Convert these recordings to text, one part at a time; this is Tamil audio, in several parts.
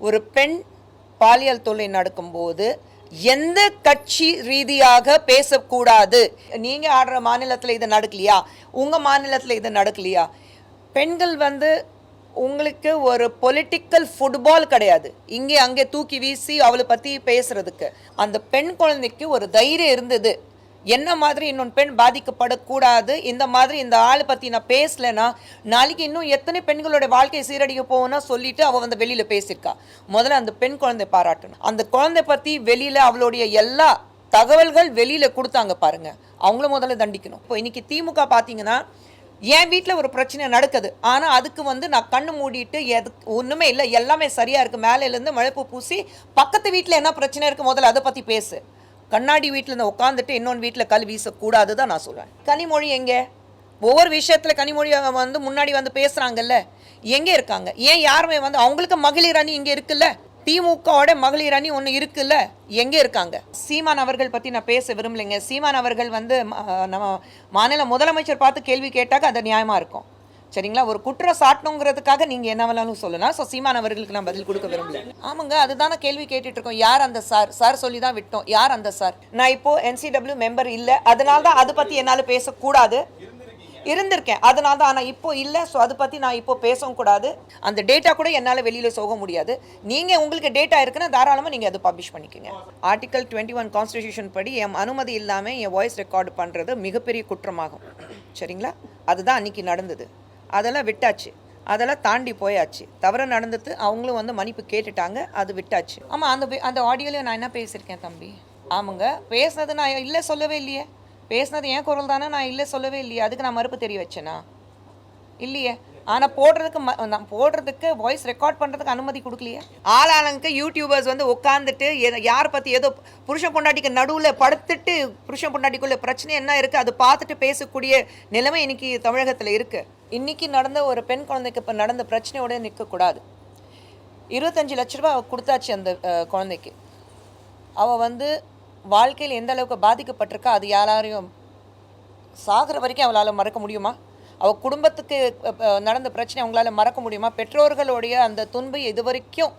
ஒரு பெண் பாலியல் தொல்லை நடக்கும்போது எந்த கட்சி ரீதியாக பேசக்கூடாது. நீங்க ஆடுற மாநிலத்தில் இது நடக்கலையா, உங்க மாநிலத்தில் இது நடக்கலையா? பெண்கள் உங்களுக்கு ஒரு பொலிட்டிக்கல் ஃபுட்பால் கிடையாது. இங்கே அங்கே தூக்கி வீசி அவளை பற்றி பேசுறதுக்கு. அந்த பெண் குழந்தைக்கு ஒரு தைரியம் இருந்தது, என்ன மாதிரி இன்னொன்று பெண் பாதிக்கப்படக்கூடாது, இந்த மாதிரி இந்த ஆளை பற்றி நான் பேசலைன்னா நாளைக்கு இன்னும் எத்தனை பெண்களோட வாழ்க்கையை சீரடிக்க போகணும்னா சொல்லிட்டு அவள் வெளியில் பேசியிருக்கா. முதல்ல அந்த பெண் குழந்தை பாராட்டணும். அந்த குழந்தை பற்றி வெளியில் அவளுடைய எல்லா தகவல்கள் வெளியில் கொடுத்தாங்க பாருங்க, அவங்கள முதல்ல தண்டிக்கணும். இப்போ இன்னைக்கு திமுக பார்த்தீங்கன்னா, என் வீட்டில் ஒரு பிரச்சனை நடக்குது, ஆனால் அதுக்கு நான் கண்ணு மூடிட்டு ஒன்றுமே இல்லை, எல்லாமே சரியாக இருக்குது, மேலேருந்து மழைப்பு பூசி பக்கத்து வீட்டில் என்ன பிரச்சனை இருக்குது முதல்ல அதை பற்றி பேசு. கண்ணாடி வீட்டில் உட்காந்துட்டு இன்னொன்று வீட்டில் கல் வீசக்கூடாது தான் நான் சொல்லுவேன். கனிமொழி எங்கே? ஒவ்வொரு விஷயத்தில் கனிமொழி முன்னாடி பேசுகிறாங்கல்ல, எங்கே இருக்காங்க? ஏன் யாருமே அவங்களுக்கு மகளிர் அணி இங்கே இருக்குல்ல, திமுகவோட மகளிர் அணி ஒன்று இருக்குல்ல, எங்கே இருக்காங்க? சீமான் அவர்கள் பற்றி நான் பேச விரும்பலைங்க. சீமான் அவர்கள் நம்ம மாநில முதலமைச்சர் பார்த்து கேள்வி கேட்டாக்க அது நியாயமாக இருக்கும், சரிங்களா? ஒரு குற்றம் சாட்டணுங்கிறதுக்காக நீங்கள் என்ன வேணாலும் சொல்லலாம். ஸோ சீமான் அவர்களுக்கு நான் பதில் கொடுக்க விரும்பல. ஆமாங்க, அதுதானே கேள்வி கேட்டுட்டு இருக்கோம். யார் அந்த சார் சொல்லி தான் விட்டோம். யார் அந்த சார்? நான் இப்போ NCW மெம்பர் இல்லை, அதனால தான் அதை பற்றி என்னால் பேசக்கூடாது. இருந்திருக்கேன், அதனால தான். ஆனால் இப்போ இல்லை, ஸோ அதை பற்றி நான் இப்போ பேசவும் கூடாது. அந்த டேட்டா கூட என்னால் வெளியில் போக முடியாது. நீங்கள் உங்களுக்கு டேட்டா இருக்குன்னா தாராளமாக நீங்கள் அதை பப்ளிஷ் பண்ணிக்கோங்க. ஆர்டிகல் 21 கான்ஸ்டிடியூஷன் படி என் அனுமதி இல்லாமல் என் வாய்ஸ் ரெக்கார்டு பண்ணுறது மிகப்பெரிய குற்றமாகும், சரிங்களா? அதுதான் அன்றைக்கி நடந்தது. அதெல்லாம் விட்டாச்சு, அதெல்லாம் தாண்டி போயாச்சு. தவறு நடந்தது, அவங்களும் மன்னிப்பு கேட்டுட்டாங்க, அது விட்டாச்சு. ஆமாம், அந்த ஆடியோலையும் நான் என்ன பேசியிருக்கேன் தம்பி? ஆமாங்க, பேசுனது நான் இல்லை சொல்லவே இல்லையே. பேசுனது என் குரல் தானே, நான் இல்லை சொல்லவே இல்லையே. அதுக்கு நான் மறுப்பு தெரிய வச்சேனா? இல்லையே. ஆனால் போடுறதுக்கு வாய்ஸ் ரெக்கார்ட் பண்ணுறதுக்கு அனுமதி கொடுக்கலையே. ஆளாளுக்கு யூடியூபர்ஸ் உட்காந்துட்டு யாரை பற்றி ஏதோ புருஷன் பொண்டாட்டிக்கு நடுவில் படுத்துட்டு புருஷன் பொண்டாட்டிக்குள்ள பிரச்சனை என்ன இருக்குது அது பார்த்துட்டு பேசக்கூடிய நிலைமை இன்னைக்கு தமிழகத்தில் இருக்குது. இன்றைக்கி நடந்த ஒரு பெண் குழந்தைக்கு இப்போ நடந்த பிரச்சனையோட நிற்கக்கூடாது. 25 லட்ச ரூபா கொடுத்தாச்சு அந்த குழந்தைக்கு. அவள் வாழ்க்கையில் எந்த அளவுக்கு பாதிக்கப்பட்டிருக்கா அது யாரையும் சாகிற வரைக்கும் அவளால் மறக்க முடியுமா? அவள் குடும்பத்துக்கு நடந்த பிரச்சனை அவங்களால மறக்க முடியுமா? பெற்றோர்களுடைய அந்த துன்பை இது வரைக்கும்,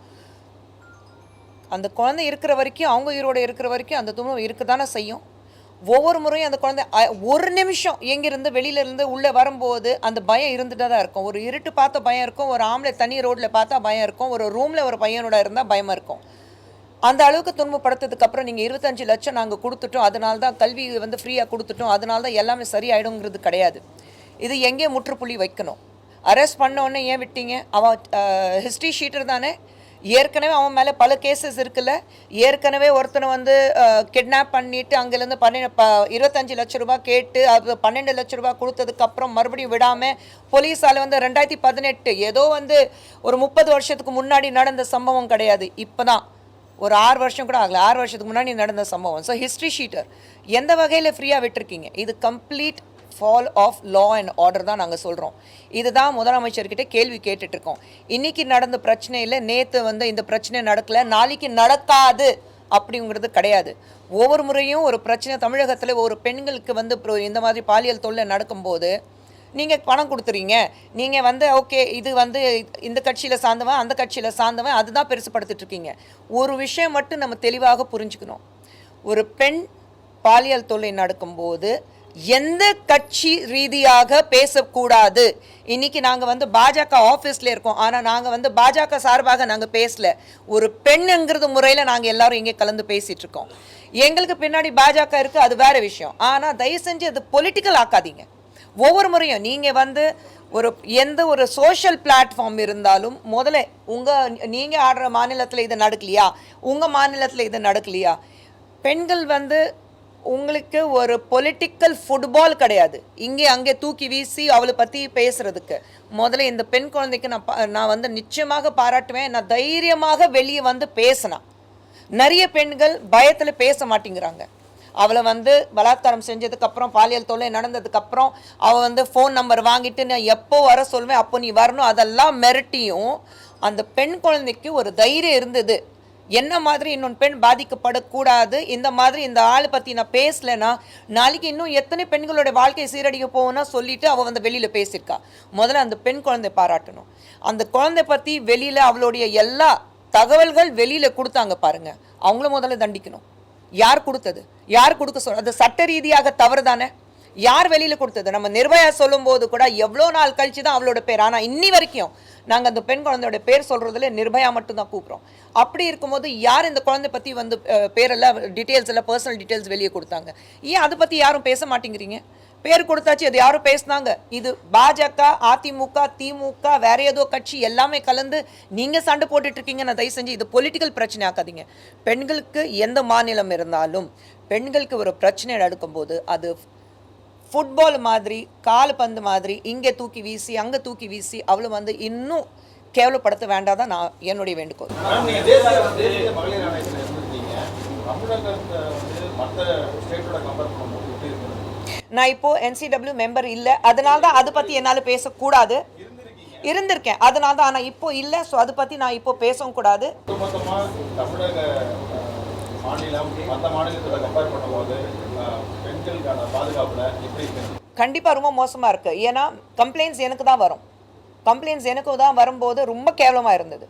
அந்த குழந்தை இருக்கிற வரைக்கும், அவங்க உயிரோடு இருக்கிற வரைக்கும் அந்த துன்பம் இருக்க தானே செய்யும். ஒவ்வொரு முறையும் அந்த குழந்தை ஒரு நிமிஷம் எங்கிருந்து வெளியிலேருந்து உள்ளே வரும்போது அந்த பயம் இருந்துட்டு தான் இருக்கும். ஒரு இருட்டு பார்த்த பயம் இருக்கும், ஒரு ஆம்பளை தனி ரோட்டில் பார்த்தா பயம் இருக்கும், ஒரு ரூமில் ஒரு பையனோட இருந்தால் பயமாக இருக்கும். அந்த அளவுக்கு துன்பப்படுத்ததுக்கப்புறம் நீங்கள் 25 லட்சம் நாங்கள் கொடுத்துட்டோம், அதனால தான் கல்வி ஃப்ரீயாக கொடுத்துட்டோம், அதனால தான் எல்லாமே சரியாயிடுங்கிறது கிடையாது. இது எங்கே முற்றுப்புள்ளி வைக்கணும்? அரெஸ்ட் பண்ணோன்னே ஏன் விட்டீங்க? அவன் ஹிஸ்ட்ரி ஷீட்டர் தானே, ஏற்கனவே அவன் மேலே பல கேசஸ் இருக்குல்ல. ஏற்கனவே ஒருத்தனை கிட்னாப் பண்ணிவிட்டு அங்கேருந்து 25 லட்ச ரூபா கேட்டு அது 12 லட்ச ரூபா கொடுத்ததுக்கப்புறம் மறுபடியும் விடாமல் போலீஸால் 2018 ஏதோ ஒரு 30 வருஷத்துக்கு முன்னாடி நடந்த சம்பவம் கிடையாது. இப்போ தான் ஒரு 6 வருஷம் கூட ஆகலை, 6 வருஷத்துக்கு முன்னாடி நடந்த சம்பவம். ஸோ ஹிஸ்ட்ரி ஷீட்டர் எந்த வகையில் ஃப்ரீயாக விட்டுருக்கீங்க? இது complete fall of law and order தான் நாங்கள் சொல்கிறோம். இதுதான் முதலமைச்சர்கிட்ட கேள்வி கேட்டுட்ருக்கோம். இன்றைக்கி நடந்த பிரச்சனையில் நேற்று இந்த பிரச்சனை நடக்கலை, நாளைக்கு நடக்காது அப்படிங்கிறது கிடையாது. ஒவ்வொரு முறையும் ஒரு பிரச்சனை தமிழகத்தில் ஒரு பெண்களுக்கு இந்த மாதிரி பாலியல் தொல்லை நடக்கும்போது நீங்கள் பணம் கொடுத்துறீங்க, நீங்கள் ஓகே இது இந்த கட்சியில் சார்ந்தவன் அந்த கட்சியில் சார்ந்தவன் அதுதான் பெருசுப்படுத்திட்டுருக்கீங்க. ஒரு விஷயம் மட்டும் நம்ம தெளிவாக புரிஞ்சுக்கணும். ஒரு பெண் பாலியல் தொல்லை நடக்கும்போது எந்த கட்சி ரீதியாக பேசக்கூடாது. இன்றைக்கி நாங்கள் பாஜக ஆஃபீஸில் இருக்கோம், ஆனால் நாங்கள் பாஜக சார்பாக நாங்கள் பேசலை. ஒரு பெண்ணுங்கிறது முறையில் நாங்கள் எல்லாரும் இங்கே கலந்து பேசிகிட்ருக்கோம். எங்களுக்கு பின்னாடி பாஜக இருக்குது, அது வேறு விஷயம். ஆனால் தயவு செஞ்சு அது பொலிட்டிக்கல் ஆக்காதீங்க. ஒவ்வொரு முறையும் நீங்கள் எந்த ஒரு சோஷியல் பிளாட்ஃபார்ம் இருந்தாலும் முதல்ல நீங்கள் ஆடுற மாநிலத்தில் இது நடக்கலையா, உங்கள் மாநிலத்தில் இது நடக்கலையா? பெண்கள் உங்களுக்கு ஒரு பொலிட்டிக்கல் ஃபுட்பால் கிடையாது, இங்கே அங்கே தூக்கி வீசி அவளை பற்றி பேசுகிறதுக்கு. முதல்ல இந்த பெண் குழந்தைக்கு நான் நிச்சயமாக பாராட்டுவேன். நான் தைரியமாக வெளியே பேசினா. நிறைய பெண்கள் பயத்தில் பேச மாட்டேங்கிறாங்க. அவளை பலாத்காரம் செஞ்சதுக்கப்புறம் பாலியல் தொல்லை நடந்ததுக்கப்புறம் அவள் ஃபோன் நம்பர் வாங்கிட்டு நான் எப்போ வர சொல்வேன் அப்போ நீ வரணும் அதெல்லாம் மிரட்டியும் அந்த பெண் குழந்தைக்கு ஒரு தைரியம் இருந்தது, என்ன மாதிரி இன்னொன்று பெண் பாதிக்கப்படக்கூடாது, இந்த மாதிரி இந்த ஆளை பற்றி நான் பேசலைன்னா நாளைக்கு இன்னும் எத்தனை பெண்களோட வாழ்க்கையை சீரடிக்க போகும்னா சொல்லிட்டு அவள் வெளியில் பேசியிருக்கா. முதல்ல அந்த பெண் குழந்தை பாராட்டணும். அந்த குழந்தை பற்றி வெளியில் அவளுடைய எல்லா தகவல்கள் வெளியில கொடுத்தாங்க பாருங்க, அவங்கள முதல்ல தண்டிக்கணும். யார் கொடுத்தது? யார் கொடுக்க சொல்ற? அது சட்ட ரீதியாக தவறு தானே? யார் வெளியில கொடுத்தது? நம்ம நிர்பயா சொல்லும் போது கூட எவ்வளோ நாள் கழிச்சு தான் அவளோட பேர், ஆனால் இன்னி வரைக்கும் நாங்கள் அந்த பெண் குழந்தையோட பேர் சொல்றதுல நிர்பயா மட்டும் தான் கூப்பிட்றோம். அப்படி இருக்கும்போது யார் இந்த குழந்தை பற்றி வந்து பேரெல்லாம் டீட்டெயில்ஸ் எல்லாம் பர்சனல் டீட்டெயில்ஸ் வெளியே கொடுத்தாங்க? ஏன் அதை பற்றி யாரும் பேச மாட்டேங்கிறீங்க? பேர் கொடுத்தாச்சு, அது யாரும் பேசினாங்க. இது பாஜக, அதிமுக, திமுக, வேற ஏதோ கட்சி எல்லாமே கலந்து நீங்க சண்டை போட்டுட்டு இருக்கீங்க. நான் தயவு செஞ்சு இது பொலிட்டிக்கல் பிரச்சனை ஆக்காதீங்க. பெண்களுக்கு எந்த மாநிலம் இருந்தாலும் பெண்களுக்கு ஒரு பிரச்சனை நடக்கும்போது அது ஃபுட்பால் மாதிரி, கால்பந்து மாதிரி இங்கே தூக்கி வீசி அங்கே தூக்கி வீசி அவளை வந்து இன்னும் கேவலப்படுத்த வேண்டாதான் நான் என்னுடைய வேண்டுகோள். நான் இப்போ NCW மெம்பர் இல்லை, அதனால தான் அதை பற்றி என்னால் பேசக்கூடாது. இருந்திருக்கேன், அதனால தான். ஆனால் இப்போ இல்லை, ஸோ அதை பற்றி நான் இப்போ பேசவும் கூடாது. கண்டிப்பாக ரொம்ப மோசமாக இருக்குது. ஏன்னா கம்ப்ளைண்ட்ஸ் எனக்கு தான் வரும். கம்ப்ளைண்ட்ஸ் எனக்கு தான் வரும்போது ரொம்ப கேவலமாக இருந்தது.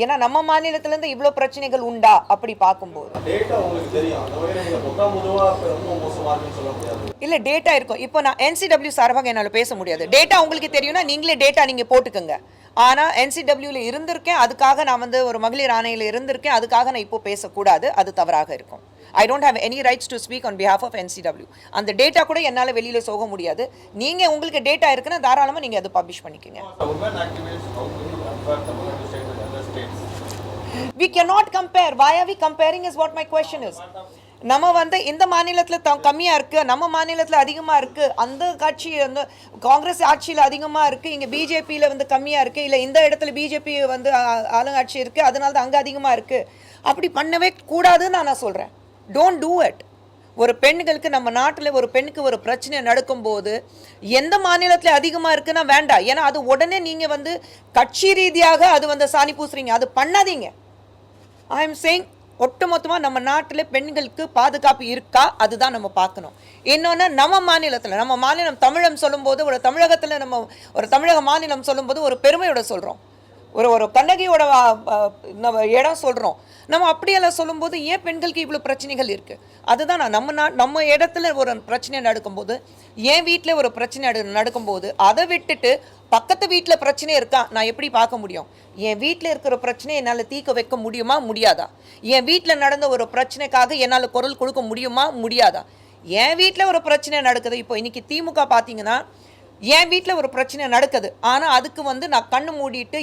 ஏன்னா நம்ம மாநிலத்திலேருந்து இவ்வளோ பிரச்சனைகள் உண்டா அப்படி பார்க்கும்போது இல்லை டேட்டா இருக்கும். இப்போ நான் NCW சார்பாக என்னால் பேச முடியாது. டேட்டா உங்களுக்கு தெரியும்னா நீங்களே டேட்டா நீங்கள் போட்டுக்கோங்க. ஆனால் NCWல இருந்திருக்கேன், அதுக்காக நான் வந்து ஒரு மகளிர் ஆணையில் இருந்திருக்கேன், அதுக்காக நான் இப்போ பேசக்கூடாது, அது தவறாக இருக்கும். I don't have any rights to speak on behalf of NCW. அந்த டேட்டா கூட என்னால் வெளியில் போக முடியாது. நீங்கள் உங்களுக்கு டேட்டா இருக்குன்னா தாராளமாக நீங்கள் அதை பப்ளிஷ் பண்ணிக்கோங்க. We cannot compare. Why are we comparing is what my question is. நம்ம வந்து இந்த மாநிலத்தில் கம்மியாக இருக்குது, நம்ம மாநிலத்தில் அதிகமாக இருக்குது, அந்த கட்சி வந்து காங்கிரஸ் ஆட்சியில் அதிகமாக இருக்குது, இங்கே பிஜேபியில் வந்து கம்மியாக இருக்குது, இல்லை இந்த இடத்துல பிஜேபி வந்து ஆளுங்கட்சி இருக்குது, அதனால தான் அங்கே அதிகமாக இருக்குது. அப்படி பண்ணவே கூடாதுன்னு நான் சொல்கிறேன். Don't do it. ஒரு பெண்களுக்கு நம்ம நாட்டில் ஒரு பெண்ணுக்கு ஒரு பிரச்சனை நடக்கும்போது எந்த மாநிலத்தில் அதிகமாக இருக்குன்னா வேண்டாம். ஏன்னா அது உடனே நீங்கள் வந்து கட்சி ரீதியாக அது வந்து சாணி பூசுறீங்க. அது பண்ணாதீங்க. ஐ எம் சேயிங் ஒட்டுமொத்தமாக நம்ம நாட்டில் பெண்களுக்கு பாதுகாப்பு இருக்கா, அதுதான் நம்ம பார்க்கணும். இன்னொன்று நம்ம மாநிலத்தில், நம்ம மாநிலம் தமிழம் சொல்லும்போது, ஒரு தமிழகத்தில் நம்ம ஒரு தமிழக மாநிலம் சொல்லும்போது ஒரு பெருமையோட சொல்கிறோம், ஒரு கண்ணகியோட இடம் சொல்கிறோம். நம்ம அப்படியெல்லாம் சொல்லும்போது ஏன் பெண்களுக்கு இவ்வளோ பிரச்சனைகள் இருக்குது? அதுதான் நான் நம்ம இடத்துல ஒரு பிரச்சனை நடக்கும்போது, என் வீட்டில் ஒரு பிரச்சனை நடக்கும்போது அதை விட்டுட்டு பக்கத்து வீட்டில் பிரச்சனை இருக்கா நான் எப்படி பார்க்க முடியும்? என் வீட்டில் இருக்கிற பிரச்சனையை என்னால் தீர்க்க வைக்க முடியுமா முடியாதா? என் வீட்டில் நடந்த ஒரு பிரச்சனைக்காக என்னால் குரல் கொடுக்க முடியுமா முடியாதா? என் வீட்டில் ஒரு பிரச்சனை நடக்குது. இப்போ இன்னைக்கு திமுக பார்த்தீங்கன்னா என் வீட்டில் ஒரு பிரச்சனை நடக்குது, ஆனால் அதுக்கு வந்து நான் கண்ணு மூடிட்டு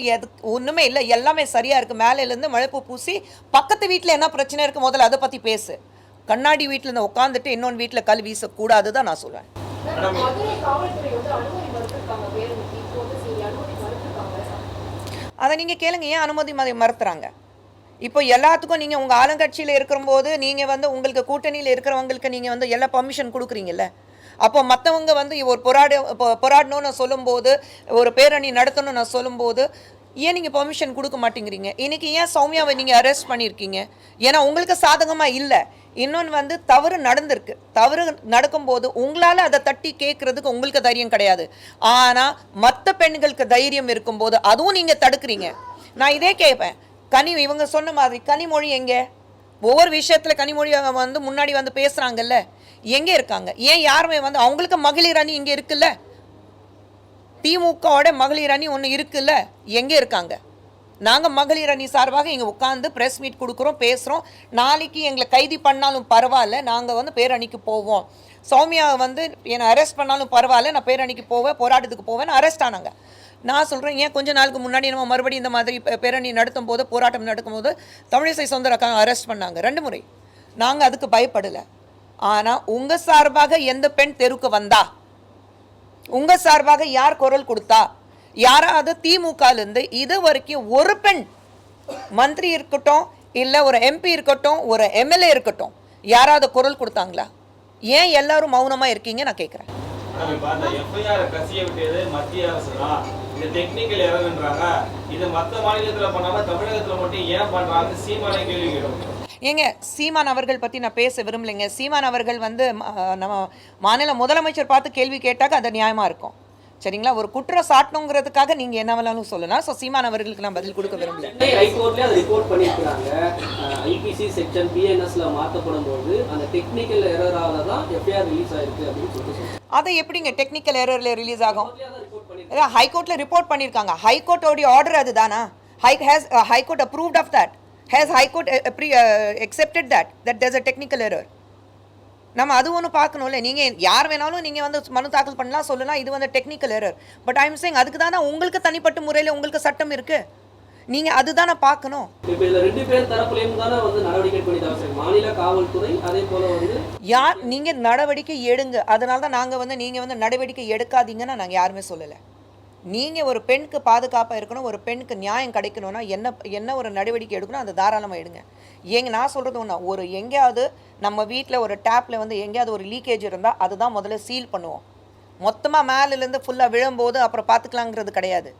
ஒன்றுமே இல்லை, எல்லாமே சரியாக இருக்குது, மேலேருந்து மழைப்பு பூசி பக்கத்து வீட்டில் என்ன பிரச்சனை இருக்குது முதல்ல அதை பற்றி பேசு. கண்ணாடி வீட்டில் இருந்து உட்காந்துட்டு இன்னொன்று வீட்டில் கல் வீசக்கூடாது தான் நான் சொல்லுவேன். அதை நீங்கள் கேளுங்க, ஏன் அனுமதி மறுத்துறாங்க? இப்போ எல்லாத்துக்கும் நீங்கள் உங்கள் ஆளுங்கட்சியில் இருக்கிறபோது நீங்கள் வந்து உங்களுக்கு கூட்டணியில் இருக்கிறவங்களுக்கு நீங்கள் வந்து எல்லா பர்மிஷன் கொடுக்குறீங்கல்ல. அப்போ மற்றவங்க வந்து ஒரு போராடணும்னு சொல்லும்போது, ஒரு பேரணி நடத்தணும்னு நான் சொல்லும்போது ஏன் நீங்கள் பெர்மிஷன் கொடுக்க மாட்டேங்கிறீங்க? இன்றைக்கி ஏன் சௌமியாவை நீங்கள் அரெஸ்ட் பண்ணியிருக்கீங்க? ஏன்னா உங்களுக்கு சாதகமாக இல்லை. இன்னொன்று வந்து தவறு நடந்திருக்கு. தவறு நடக்கும்போது உங்களால் அதை தட்டி கேட்குறதுக்கு உங்களுக்கு தைரியம் கிடையாது. ஆனால் மற்ற பெண்களுக்கு தைரியம் இருக்கும்போது அதுவும் நீங்கள் தடுக்கிறீங்க. நான் இதே கேட்பேன், இவங்க சொன்ன மாதிரி கனிமொழி எங்கே? ஒவ்வொரு விஷயத்தில் கனிமொழி வந்து முன்னாடி வந்து பேசுகிறாங்கல்ல, எங்கே இருக்காங்க? ஏன் யாருமே வந்து அவங்களுக்கு மகளிர் அணி இங்கே இருக்குல்ல, திமுகவோட மகளிர் அணி ஒன்று இருக்குல்ல, எங்கே இருக்காங்க? நாங்கள் மகளிர் அணி சார்பாக இங்கே உட்காந்து ப்ரெஸ் மீட் கொடுக்குறோம், பேசுகிறோம். நாளைக்கு எங்களை கைது பண்ணாலும் பரவாயில்ல, நாங்கள் வந்து பேரணிக்கு போவோம். சௌமியா வந்து என்னை அரெஸ்ட் பண்ணாலும் பரவாயில்ல, நான் பேரணிக்கு போவேன், போராட்டத்துக்கு போவேன். அரெஸ்ட் ஆனாங்க. நான் சொல்கிறேன், ஏன் கொஞ்ச நாளுக்கு முன்னாடி நம்ம மறுபடியும் இந்த மாதிரி பேரணி நடத்தும் போது, போராட்டம் நடக்கும்போது தமிழிசை சௌந்தரராஜன் அரெஸ்ட் பண்ணாங்க 2 முறை. நாங்கள் அதுக்கு பயப்படலை. ஆனால் உங்கள் சார்பாக எந்த பெண் தெருவுக்கு வந்தா? உங்கள் சார்பாக யார் குரல் கொடுத்தா? யாராவது திமுகலேருந்து இது வரைக்கும் ஒரு பெண் மந்திரி இருக்கட்டும், இல்லை ஒரு MP இருக்கட்டும், ஒரு MLA இருக்கட்டும், யாராவது குரல் கொடுத்தாங்களா? ஏன் எல்லாரும் மௌனமாக இருக்கீங்க நான் கேட்குறேன். ஏங்க, சீமான் அவர்கள் பற்றி நான் பேச விரும்பலைங்க. சீமான் அவர்கள் வந்து நம்ம மாநில முதலமைச்சர் பார்த்து கேள்வி கேட்டாக்க அது நியாயமாக இருக்கும். சரிங்களா? ஒரு குற்றம் சாட்டணுங்கிறதுக்காக நீங்கள் என்ன வேணாலும் சொல்லலாம். ஸோ சீமான் அவர்களுக்கு நான் பதில் கொடுக்க விரும்பல. சென்னை ஹைகோர்ட்லேயே அதை ரிப்போர்ட் பண்ணியிருக்கிறாங்க. ஐபிசி செக்ஷன் பிஎன்எஸ்ல மாற்றப்படும் போது அந்த டெக்னிக்கல் எரரால தான் எஃப்ஐஆர் ரிலீஸ் ஆயிருக்கு அப்படின்னு சொல்லிட்டு அதை எப்படிங்க டெக்னிக்கல் எரரில் ரிலீஸ் ஆகும்? ஹைகோர்ட்டில் ரிப்போர்ட் பண்ணியிருக்காங்க. ஹைகோர்ட்டோடைய ஆர்டர் அதுதானா? High court approved of that. Has high court accepted that there's a technical error? நம்ம அது ஒன்று பார்க்கணும்ல. நீங்கள் யார் வேணாலும் நீங்கள் வந்து மனு தாக்கல் பண்ணலாம், சொல்லலாம் இது வந்து technical error. But I'm saying அதுக்கு தானே உங்களுக்கு தனிப்பட்ட முறையில் உங்களுக்கு சட்டம் இருக்குது. நீங்கள் அதுதானே பார்க்கணும். இப்போ இதில் 2 பேர் தரப்புலையும் தானே வந்து நடவடிக்கை எடுக்க அவசியம். மாநில காவல்துறை அதே போல் வந்து யார் நீங்கள் நடவடிக்கை எடுங்க. அதனால தான் நாங்கள் வந்து நீங்கள் வந்து நடவடிக்கை எடுக்காதீங்கன்னு நாங்கள் யாருமே சொல்லலை. நீங்கள் ஒரு பெண்ணுக்கு பாதுகாப்பாக இருக்கணும், ஒரு பெண்ணுக்கு நியாயம் கிடைக்கணும்னா என்ன ஒரு நடவடிக்கை எடுக்கணும் அதை தாராளமாக எடுங்க. நான் சொல்கிறது ஒன்றா, ஒரு எங்கேயாவது நம்ம வீட்டில் ஒரு டேப்பில் வந்து எங்கேயாவது ஒரு லீக்கேஜ் இருந்தால் அதுதான் முதல்ல சீல் பண்ணுவோம். மொத்தமாக மேலேருந்து ஃபுல்லாக விழும்போது அப்புறம் பார்த்துக்கலாங்கிறது கிடையாது.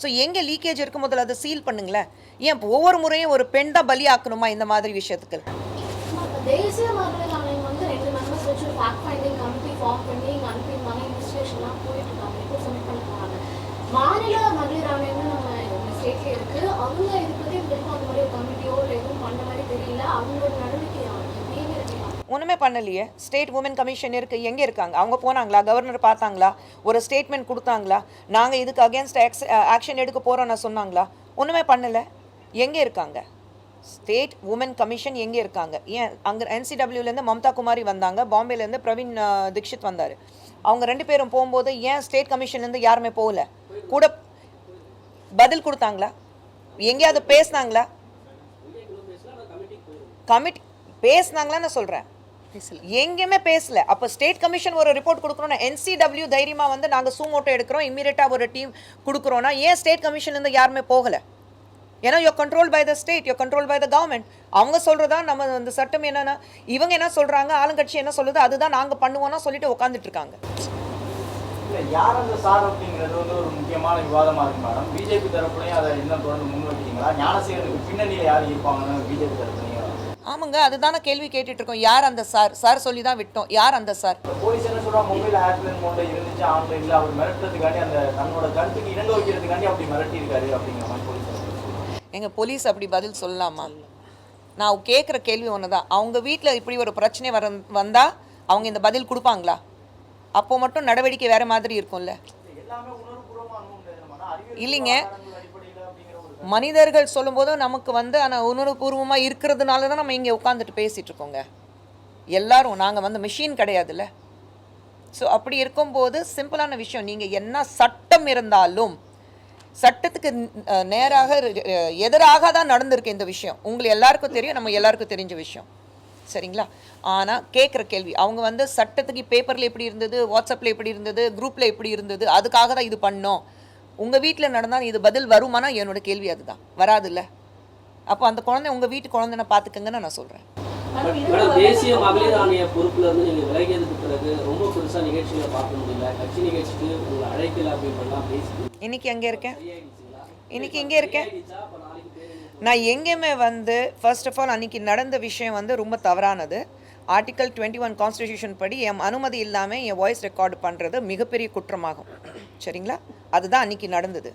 ஸோ எங்கே லீக்கேஜ் இருக்கும் முதல்ல அதை சீல் பண்ணுங்களேன். ஏன் ஒவ்வொரு முறையும் ஒரு பெண் தான் பலியாக்கணுமா இந்த மாதிரி விஷயத்துக்கு? தேசிய மகளிர் ஆணையம் வந்து 2 மெம்பர்ஸ் வச்சு ஒரு ஃபேக்ட் ஃபைண்டிங் கமிட்டி ஃபார்ம் பண்ணி அனுப்பியிருந்தாங்க. இன்வெஸ்டிகேஷன்லாம் போயிட்டு இருக்காங்க. இப்போ சப்மிட் பண்ண போகிறாங்க. மாநில மகளிர் ஆணையம்னு நம்ம ஸ்டேட்ல இருக்கு. அவங்க இருக்கிறதே இப்போ அந்த மாதிரி ஒரு கமிட்டியோ இல்லை எதுவும் பண்ண மாதிரி தெரியல. அவங்களோட நடவடிக்கை ஒன்றுமே பண்ணலையே. ஸ்டேட் உமன் கமிஷன் இருக்குது, எங்கே இருக்காங்க? அவங்க போனாங்களா? கவர்னர் பார்த்தாங்களா? ஒரு ஸ்டேட்மெண்ட் கொடுத்தாங்களா? நாங்கள் இதுக்கு அகேன்ஸ்ட் ஆக்ஷன் எடுக்க போகிறோன்னு சொன்னாங்களா? ஒன்றுமே பண்ணலை. எங்கே இருக்காங்க ஸ்டேட் உமன் கமிஷன்? எங்கே இருக்காங்க? ஏன் அங்கே NCWலேருந்து மம்தா குமாரி வந்தாங்க, பாம்பேலேருந்து பிரவீன் தீக்ஷித் வந்தார். அவங்க 2 பேரும் போகும்போது ஏன் ஸ்டேட் கமிஷன்லேருந்து யாருமே போகல? கூட பதில் கொடுத்தாங்களா? எங்கேயாவது பேசினாங்களா? கமிட்டி பேசினாங்களான்னு சொல்கிறேன். எங்கேயுமே பேசல. அப்போ ஸ்டேட் கமிஷன் ஒரு ரிப்போர்ட் கொடுக்குறோன்னா NCW தைரியமாக வந்து நாங்கள் சூமோட்டோ எடுக்கிறோம், இம்மீடியட்டாக ஒரு டீம் கொடுக்குறோன்னா ஏன் ஸ்டேட் கமிஷன்லேருந்து யாருமே போகலை? ஏன்னா you control by the state, you control by the government. அவங்க சொல்கிறதா நம்ம அந்த சட்டம் என்னென்னா, இவங்க என்ன சொல்கிறாங்க, ஆளுங்கட்சி என்ன சொல்லுது அதுதான் நாங்கள் பண்ணுவோன்னா சொல்லிட்டு உட்காந்துட்டு இருக்காங்க. யார் அந்த சார் அப்படிங்கிறது வந்து ஒரு முக்கியமான விவாதமாக இருக்கு மேடம். பிஜேபி தரப்புலையும் அதை இன்னும் தொடர்ந்து முன்வைக்கிறீங்களா? ஞானசேகருக்கு பின்னணியில் யார் இருப்பாங்கன்னு பிஜேபி தரப்புலையும்? ஆமாங்க, அதுதானே கேள்வி கேட்டுட்டு இருக்கோம். யார் அந்த சார் சொல்லி தான் விட்டோம். யார் அந்த சார்? போலீஸ் என்ன சொல்றா, மொபைல் ஏர்பிளேன் மோட்ல இருந்துச்சு, ஆன்லைன் இல்லை, அவர் மிரட்டுறதுக்காண்டி அந்த தன்னோட கருத்துக்கு இணங்க வைக்கிறதுக்காண்டி அப்படி மிரட்டி இருக்காரு அப்படிங்கிற மாதிரி போலீஸ். எங்கள் போலீஸ் அப்படி பதில் சொல்லலாமா? நான் கேட்குற கேள்வி ஒன்று தான். அவங்க வீட்டில் இப்படி ஒரு பிரச்சனை வந்தால் அவங்க இந்த பதில் கொடுப்பாங்களா? அப்போ மட்டும் நடவடிக்கை வேறு மாதிரி இருக்கும்ல. இல்லைங்க, மனிதர்கள் சொல்லும்போது நமக்கு வந்து ஆனால் உணர்வுபூர்வமாக இருக்கிறதுனால தான் நம்ம இங்கே உட்காந்துட்டு பேசிகிட்டு இருக்கோங்க. எல்லாரும் நாங்கள் வந்து மிஷின் கிடையாதுல்ல. ஸோ அப்படி இருக்கும்போது சிம்பிளான விஷயம், நீங்கள் என்ன சட்டம் இருந்தாலும் சட்டத்துக்கு நேராக எதிராக தான் நடந்திருக்கு இந்த விஷயம். உங்களுக்கு எல்லாருக்கும் தெரியும், நம்ம எல்லாருக்கும் தெரிஞ்ச விஷயம், சரிங்களா? ஆனால் கேட்குற கேள்வி, அவங்க வந்து சட்டத்துக்கு பேப்பரில் எப்படி இருந்தது, வாட்ஸ்அப்பில் எப்படி இருந்தது, குரூப்பில் எப்படி இருந்தது, அதுக்காக தான் இது பண்ணோம். உங்கள் வீட்டில் நடந்தால் இது பதில் வருமானா? என்னோட கேள்வி அதுதான். வராதுல்ல. அப்போ அந்த குழந்தை உங்கள் வீட்டு குழந்தைனை பார்த்துக்கங்கன்னு நான் சொல்கிறேன். தேசிய மகளிர் ஆணைய பொறுப்புல இருந்து நீங்கள் விலகியதுக்கு பிறகு ரொம்ப பெருசாக நிகழ்ச்சிகளை பார்க்க முடியல. கட்சி நிகழ்ச்சிக்கு உங்களை அழைக்கல அப்படின்றலாம் பேசி இன்னைக்கு எங்கே இருக்கேன்? இன்னைக்கு எங்கே இருக்கேன்? நான் எங்கேயுமே வந்து ஃபர்ஸ்ட் ஆஃப் ஆல் அன்றைக்கி நடந்த விஷயம் வந்து ரொம்ப தவறானது. ஆர்டிக்கல் 21 கான்ஸ்டிடியூஷன் படி என் அனுமதி இல்லாமல் என் வாய்ஸ் ரெக்கார்டு பண்ணுறது மிகப்பெரிய குற்றமாகும், சரிங்களா? அதுதான் அன்றைக்கி நடந்தது.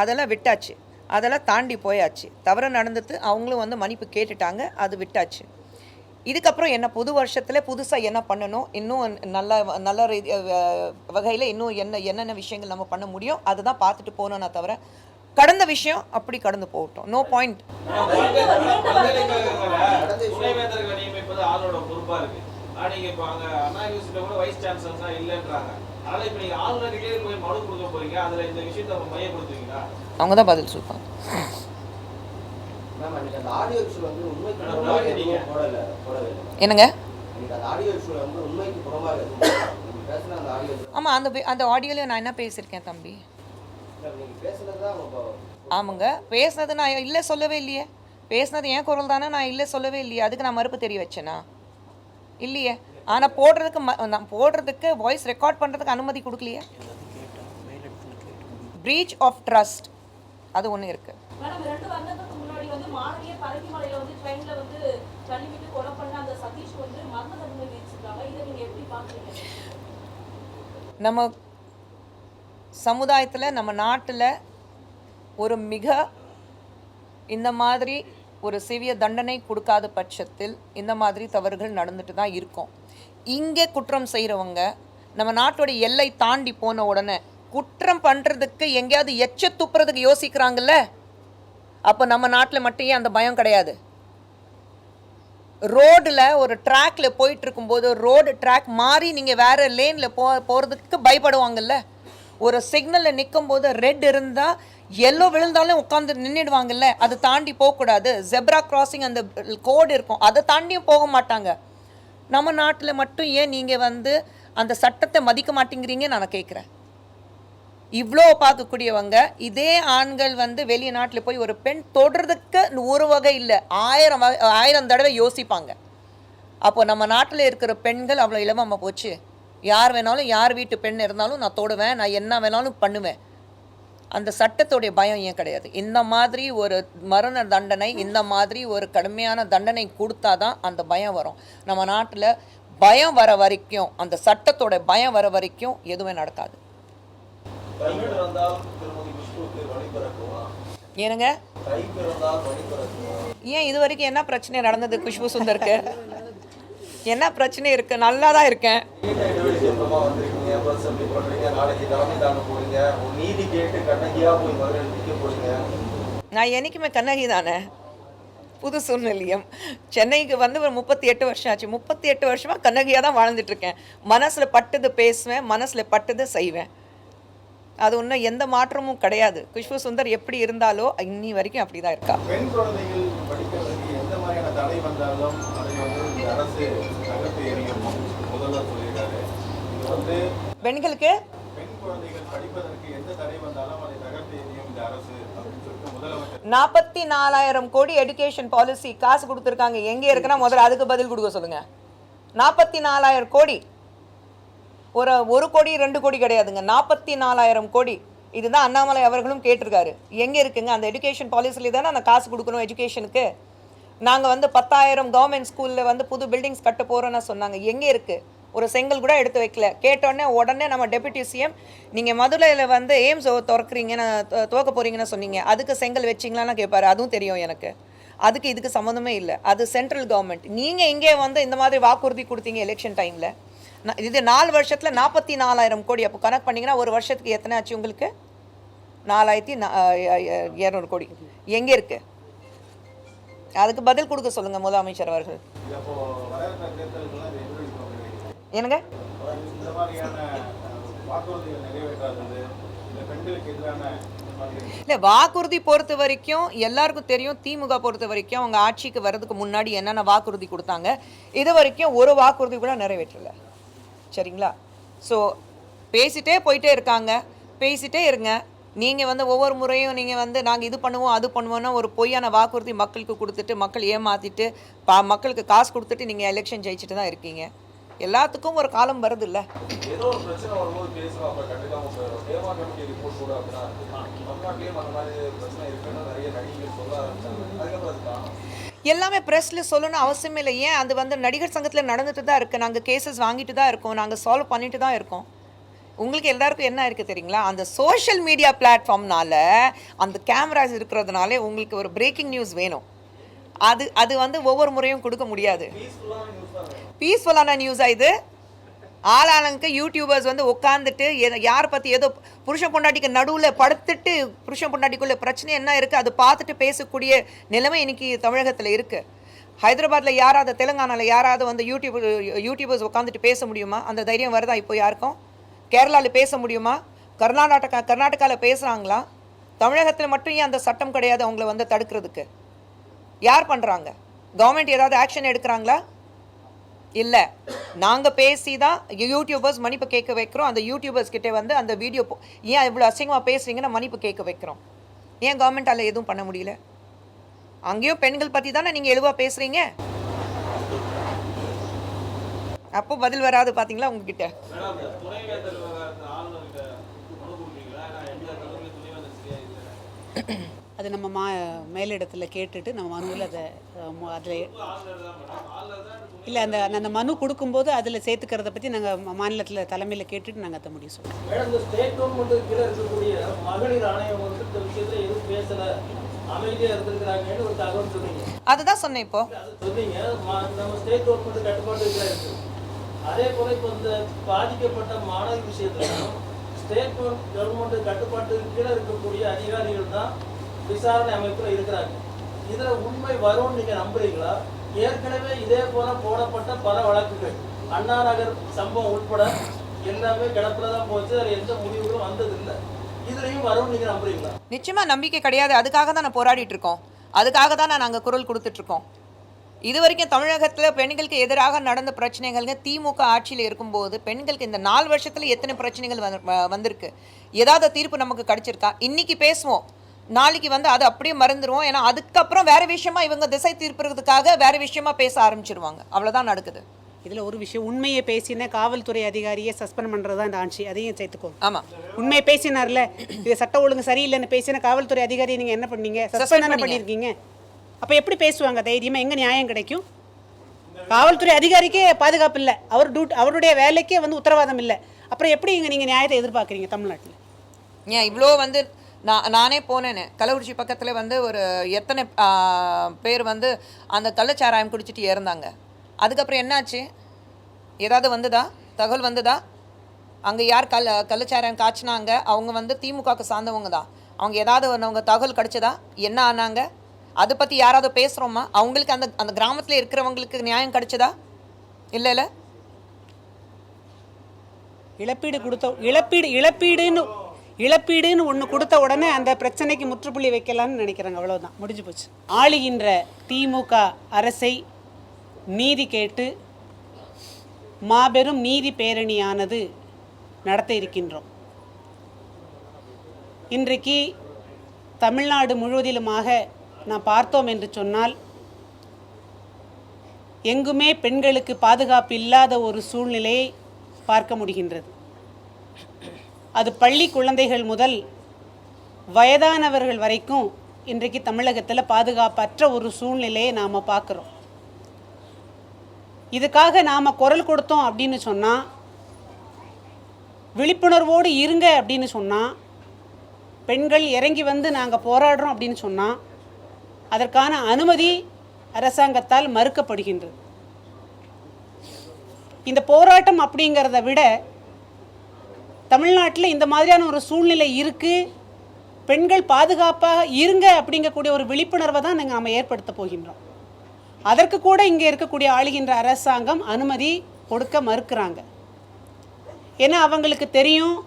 அதெல்லாம் விட்டாச்சு, அதெல்லாம் தாண்டி போயாச்சு. தவறு நடந்தது, அவங்களும் வந்து மன்னிப்பு கேட்டுட்டாங்க, அது விட்டாச்சு. இதுக்கப்புறம் என்ன புது வருஷத்தில் புதுசாக என்ன பண்ணணும், இன்னும் நல்ல வகையில் இன்னும் என்னென்ன விஷயங்கள் நம்ம பண்ண முடியும் அதை தான் பார்த்துட்டு போகணும்னா தவிர கடந்த விஷயம் அப்படி கடந்து போகட்டும். No point. அவங்க தான் பதில் சொல்லுவாங்க. என்னங்க? ஆமாம், அந்த ஆடியோவில் நான் என்ன பேசியிருக்கேன் தம்பி? ஆமாங்க, பேசுனது நான் இல்லை சொல்லவே இல்லையே. பேசுனது என் குரல் தானே, நான் இல்லை சொல்லவே இல்லையே. அதுக்கு நான் மறுப்பு தெரிய வச்சேனா? இல்லையே. ஆனால் நான் போடுறதுக்கு வாய்ஸ் ரெக்கார்ட் பண்ணுறதுக்கு அனுமதி கொடுக்கலையே. பிரீச் ஆஃப் ட்ரஸ்ட் அது ஒன்று இருக்குது. நம்ம சமுதாயத்தில் நம்ம நாட்டில் ஒரு மிக இந்த மாதிரி ஒரு சிவிய தண்டனை கொடுக்காத பட்சத்தில் இந்த மாதிரி தவறுகள் நடந்துட்டு தான் இருக்கும். இங்கே குற்றம் செய்கிறவங்க நம்ம நாட்டோட எல்லை தாண்டி போன உடனே குற்றம் பண்ணுறதுக்கு எங்கேயாவது எச்ச துப்புறதுக்கு யோசிக்கிறாங்கல்ல, அப்போ நம்ம நாட்டில் மட்டும் ஏன் அந்த பயம் கிடையாது? ரோடில் ஒரு ட்ராக்ல போயிட்டு இருக்கும்போது ரோடு ட்ராக் மாறி நீங்கள் வேறு லேனில் போகிறதுக்கு பயப்படுவாங்கல்ல. ஒரு சிக்னலில் நிற்கும் போது ரெட் இருந்தால் எல்லோ விழுந்தாலும் உட்காந்து நின்றுடுவாங்கல்ல, அதை தாண்டி போகக்கூடாது. ஜெப்ரா கிராசிங் அந்த கோடு இருக்கும், அதை தாண்டியும் போக மாட்டாங்க. நம்ம நாட்டில் மட்டும் ஏன் நீங்கள் அந்த சட்டத்தை மதிக்க மாட்டேங்கிறீங்கன்னு நான் கேட்குறேன். இவ்வளோ பார்க்கக்கூடியவங்க இதே ஆண்கள் வெளிய நாட்டில் போய் ஒரு பெண் தொடுறதுக்கு ஒரு வகை இல்லை, 1000 தடவை யோசிப்பாங்க. அப்போ நம்ம நாட்டில் இருக்கிற பெண்கள் அவ்வளோ இலவமாக போச்சு. யார் வேணாலும், யார் வீட்டு பெண் இருந்தாலும் நான் தொடுவேன், நான் என்ன வேணாலும் பண்ணுவேன். அந்த சட்டத்தோடைய பயம் ஏன் கிடையாது? இந்த மாதிரி ஒரு மரண தண்டனை, இந்த மாதிரி ஒரு கடுமையான தண்டனை கொடுத்தா தான் அந்த பயம் வரும். நம்ம நாட்டில் பயம் வர வரைக்கும், அந்த சட்டத்தோட பயம் வர வரைக்கும் எதுவுமே நடக்காது. ஏனுங்க, ஏன் இது வரைக்கும் என்ன பிரச்சனை நடந்தது? குஷ்பு சுந்தருக்கு என்ன பிரச்சனை இருக்கு? நல்லா தான் இருக்கேன். நான் என்னைக்குமே கண்ணகி தானே. புது சூழ்நிலையம் சென்னைக்கு ஒரு 38 வருஷம் ஆச்சு. 38 வருஷமாக கண்ணகியாக தான் வாழ்ந்துட்டு இருக்கேன். மனசில் பட்டது பேசுவேன், மனசில் பட்டது செய்வேன். அது ஒன்றும் எந்த மாற்றமும் கிடையாது. குஷ்பு சுந்தர் எப்படி இருந்தாலோ இன்னி வரைக்கும் அப்படி தான் இருக்கா. பெண் குழந்தைகள் படிக்கிறதுக்கு எந்த மாதிரியான தடை வந்தாலும் அதை அரசு தகர்த்து எறியும் முதல்வர் சொல்லியிருக்காரு. இது பெண்களுக்கு பெண் குழந்தைகள் படிப்பதற்கு எந்த தடை வந்தாலும் அதை தகர்த்து எறியும் இந்த அரசு அப்படின்னு சொல்லிட்டு முதலமைச்சர் 44,000 கோடி எடுகேஷன் பாலிசி காசு கொடுத்துருக்காங்க. எங்கே இருக்குன்னா முதல்ல அதுக்கு பதில் கொடுக்க சொல்லுங்க. 44,000 கோடி, ஒரு கோடி 2 கோடி கிடையாதுங்க, 44,000 கோடி. இதுதான் அண்ணாமலை அவர்களும் கேட்டிருக்காரு. எங்கே இருக்குங்க அந்த எடுகேஷன் பாலிசியில் தானே அந்த காசு கொடுக்கணும் எஜுகேஷனுக்கு. நாங்கள் 10,000 கவர்மெண்ட் ஸ்கூலில் புது பில்டிங்ஸ் கட்ட போகிறோன்னு சொன்னாங்க. எங்கே இருக்குது? ஒரு செங்கல் கூட எடுத்து வைக்கல. கேட்டோடனே உடனே நம்ம டெபுட்டி சிஎம் நீங்கள் மதுரையில் எய்ம்ஸ் திறக்கிறீங்கன்னு துவக்க போகிறீங்கன்னு சொன்னீங்க, அதுக்கு செங்கல் வச்சிங்களான்னு கேட்பாரு. அதுவும் தெரியும் எனக்கு. அதுக்கு இதுக்கு சம்மந்தமே இல்லை, அது சென்ட்ரல் கவர்மெண்ட். நீங்கள் இங்கே இந்த மாதிரி வாக்குறுதி கொடுத்தீங்க எலெக்ஷன் டைமில். இது 4 வருஷத்தில் 44,000 கோடி. அப்போ கணக்கு பண்ணிங்கன்னா ஒரு வருஷத்துக்கு எத்தனை ஆச்சு உங்களுக்கு? 4,200 கோடி. எங்கே இருக்கு? அதுக்கு பதில் கொடுக்க சொல்லுங்க முதலமைச்சர் அவர்கள். என்னங்க இல்லை, வாக்குறுதி பொறுத்த வரைக்கும் எல்லாருக்கும் தெரியும். திமுக பொறுத்த வரைக்கும் அவங்க ஆட்சிக்கு வர்றதுக்கு முன்னாடி என்னென்ன வாக்குறுதி கொடுத்தாங்க, இது வரைக்கும் ஒரு வாக்குறுதி கூட நிறைவேற்றல. சரிங்களா? ஸோ பேசிட்டே போயிட்டே இருக்காங்க. பேசிட்டே இருங்க. நீங்கள் ஒவ்வொரு முறையும் நீங்கள் நாங்கள் இது பண்ணுவோம் அது பண்ணுவோன்னா ஒரு பொய்யான வாக்குறுதி மக்களுக்கு கொடுத்துட்டு மக்கள் ஏமாற்றிட்டு மக்களுக்கு காசு கொடுத்துட்டு நீங்கள் எலெக்ஷன் ஜெயிச்சுட்டு தான் இருக்கீங்க. எல்லாத்துக்கும் ஒரு காலம் வருது இல்லை? ஏதோ ஒரு பிரச்சனை வரும்போது பேசுவோம், அப்புறம் கண்டுக்காம போயிடும். தேமா கமிட்டி ரிப்போர்ட் கூட அப்படின்னா தமிழ்நாட்டிலேயும் அந்த மாதிரி பிரச்சனை இருக்குன்னு நிறைய நடிகர்கள் சொல்ல ஆரம்பிச்சாங்க. அதுக்கப்புறம் எல்லாமே ப்ரெஸ்ஸில் சொல்லணும்னு அவசியமே இல்லை. ஏன் அது நடிகர் சங்கத்தில் நடந்துட்டு தான் இருக்குது. நாங்கள் கேசஸ் வாங்கிட்டு தான் இருக்கோம், நாங்கள் சால்வ் பண்ணிட்டு தான் இருக்கோம். உங்களுக்கு எல்லாருக்கும் என்ன இருக்குது தெரியுங்களா? அந்த சோஷியல் மீடியா பிளாட்ஃபார்ம்னால, அந்த கேமராஸ் இருக்கிறதுனால உங்களுக்கு ஒரு பிரேக்கிங் நியூஸ் வேணும். அது ஒவ்வொரு முறையும் கொடுக்க முடியாது. பீஸ்ஃபுல்லான நியூஸாக இது? ஆளாளுக்கு யூடியூபர்ஸ் உட்காந்துட்டு யாரை பற்றி ஏதோ புருஷன் பொண்டாட்டிக்கு நடுவில் படுத்துட்டு புருஷன் பொண்டாட்டிக்குள்ள பிரச்சனை என்ன இருக்குது அது பார்த்துட்டு பேசக்கூடிய நிலைமை இன்னைக்கு தமிழகத்தில் இருக்குது. ஹைதராபாத்தில் யாராவது, தெலுங்கானாவில் யாராவது யூடியூபர்ஸ் உட்காந்துட்டு பேச முடியுமா? அந்த தைரியம் வருதா இப்போ யாருக்கும்? கேரளாவில் பேச முடியுமா? கர்நாடகாவில் பேசுகிறாங்களா? தமிழகத்தில் மட்டும் ஏன் அந்த சட்டம் கிடையாது அவங்கள தடுக்கிறதுக்கு? யார் பண்ணுறாங்க? கவர்மெண்ட் ஏதாவது ஆக்ஷன் எடுக்கிறாங்களா? இல்லை. நாங்கள் பேசி தான் யூடியூபர்ஸ் மன்னிப்பு கேட்க வைக்கிறோம். அந்த யூடியூபர்ஸ் கிட்டே அந்த வீடியோ ஏன் இவ்வளோ அசிங்கமாக பேசுகிறீங்கன்னா மன்னிப்பு கேட்க வைக்கிறோம். ஏன் கவர்மெண்ட்டால் எதுவும் பண்ண முடியல? அங்கேயும் பெண்கள் பற்றி தானே நீங்கள் எழுவா பேசுகிறீங்க. அப்போ பதில் வராது பார்த்தீங்களா உங்ககிட்ட? அது நம்ம மேலிடத்தில் கேட்டுட்டு நம்ம மனுவில் அதை அதில் இல்லை அந்த மனு கொடுக்கும்போது அதில் சேர்த்துக்கிறத பற்றி நாங்கள் மாநிலத்தில் தலைமையில் கேட்டுட்டு நாங்கள் அதை முடிவு சொல்கிறோம். மேடம், இந்த ஸ்டேட் கவர்மெண்ட்டுக்கு கீழே இருக்கக்கூடிய மகளிர் ஆணையம் வந்து இந்த விஷயத்தில் எதுவும் பேசலை, அமைதியாக இருந்திருக்கிறாங்கன்னு ஒரு தகவல் சொன்னீங்க. அதுதான் சொன்னேன். இப்போ அது சொன்னீங்க, நம்ம ஸ்டேட் கவர்மெண்ட் கட்டுப்பாட்டு கீழே இருக்கு. அதே போல இப்போ இந்த பாதிக்கப்பட்ட மாணவர் விஷயத்திலும் ஸ்டேட் கவர்மெண்ட் கட்டுப்பாட்டுக்கு கீழே இருக்கக்கூடிய அதிகாரிகள் தான் விசாரணை அமைப்பில் இருக்கிறாங்க. இதில் உண்மை வரும்னு நீங்கள் நம்புறீங்களா? ஏற்கனவே இதே போல போடப்பட்ட பல வழக்குகள் அண்ணா நகர் சம்பவம் உட்பட எல்லாமே கிடப்பில் தான் போச்சு, அதில் எந்த முடிவுகளும் வந்ததில்லை. இதுலையும் வரும்னு நீங்கள் நம்புறீங்களா? நிச்சயமாக நம்பிக்கை கிடையாது. அதுக்காக தான் நான் போராடிட்டு இருக்கோம். அதுக்காக தான் நாங்கள் குரல் கொடுத்துட்ருக்கோம். இது வரைக்கும் தமிழகத்தில் பெண்களுக்கு எதிராக நடந்த பிரச்சனைகள்ங்க திமுக ஆட்சியில் இருக்கும்போது பெண்களுக்கு இந்த 4 வருஷத்தில் எத்தனை பிரச்சனைகள் வந்திருக்கு? ஏதாவது தீர்ப்பு நமக்கு கிடைச்சிருக்கா? இன்னைக்கு பேசுவோம், நாளைக்கு அதை அப்படியே மறந்துடுவோம். ஏன்னா அதுக்கப்புறம் வேற விஷயமா இவங்க திசை திருப்புறதுக்காக வேற விஷயமா பேச ஆரம்பிச்சிருவாங்க. அவ்வளோதான் நடக்குது. இதில் ஒரு விஷயம், உண்மையை பேசின காவல்துறை அதிகாரியை சஸ்பெண்ட் பண்ணுறது தான் இந்த ஆட்சி. அதையும் சேர்த்துக்கோங்க. ஆமாம், உண்மையை பேசினார்ல, இது சட்ட ஒழுங்கு சரியில்லைன்னு பேசின காவல்துறை அதிகாரியை நீங்கள் என்ன பண்ணீங்க? சஸ்பெண்ட் தானே பண்ணியிருக்கீங்க. அப்போ எப்படி பேசுவாங்க தைரியமாக? எங்கே நியாயம் கிடைக்கும்? காவல்துறை அதிகாரிக்கே பாதுகாப்பு இல்லை, அவருடைய வேலைக்கே உத்தரவாதம் இல்லை. அப்புறம் எப்படி நீங்கள் நியாயத்தை எதிர்பார்க்குறீங்க தமிழ்நாட்டில்? ஏன் இவ்வளோ நானே போனேன்னு கள்ளக்குறிச்சி பக்கத்தில் ஒரு எத்தனை பேர் அந்த கள்ளச்சாராயம் குடிச்சிட்டு இறந்தாங்க. அதுக்கப்புறம் என்னாச்சு? ஏதாவது வந்ததா? தகவல் வந்ததா? அங்கே யார் கள்ளச்சாராயம் காய்ச்சினாங்க? அவங்க திமுகவுக்கு சார்ந்தவங்க தான். அவங்க ஏதாவது அவங்க தகவல் கிடைச்சதா? என்ன ஆனாங்க? அதை பற்றி யாராவது பேசுகிறோமா? அவங்களுக்கு அந்த கிராமத்தில் இருக்கிறவங்களுக்கு நியாயம் கிடைச்சதா? இல்லை. இழப்பீடுன்னு ஒன்று கொடுத்த உடனே அந்த பிரச்சனைக்கு முற்றுப்புள்ளி வைக்கலான்னு நினைக்கிறாங்க. அவ்வளோதான், முடிஞ்சு போச்சு. ஆளுகின்ற திமுக அரசை நீதி கேட்டு மாபெரும் நீதி பேரணியானது நடத்த இருக்கின்றோம். இன்றைக்கு தமிழ்நாடு முழுவதிலுமாக நாம் பார்த்தோம் என்று சொன்னால் எங்குமே பெண்களுக்கு பாதுகாப்பு இல்லாத ஒரு சூழ்நிலையை பார்க்க முடிகின்றது. அது பள்ளி குழந்தைகள் முதல் வயதானவர்கள் வரைக்கும் இன்றைக்கு தமிழகத்தில் பாதுகாப்பற்ற ஒரு சூழ்நிலையை நாம் பார்க்குறோம். இதுக்காக நாம் குரல் கொடுத்தோம் அப்படின்னு சொன்னால், விழிப்புணர்வோடு இருங்க அப்படின்னு சொன்னால், பெண்கள் இறங்கி நாங்கள் போராடுறோம் அப்படின்னு சொன்னால் அதற்கான அனுமதி அரசாங்கத்தால் மறுக்கப்படுகின்றது. இந்த போராட்டம் அப்படிங்கிறத விட தமிழ்நாட்டில் இந்த மாதிரியான ஒரு சூழ்நிலை இருக்குது, பெண்கள் பாதுகாப்பாக இருங்க அப்படிங்கக்கூடிய ஒரு விழிப்புணர்வை தான் நாம் ஏற்படுத்த போகின்றோம். அதற்கு கூட இங்கே இருக்கக்கூடிய ஆளுகின்ற அரசாங்கம் அனுமதி கொடுக்க மறுக்கிறாங்க. ஏன்னா அவங்களுக்கு தெரியும்,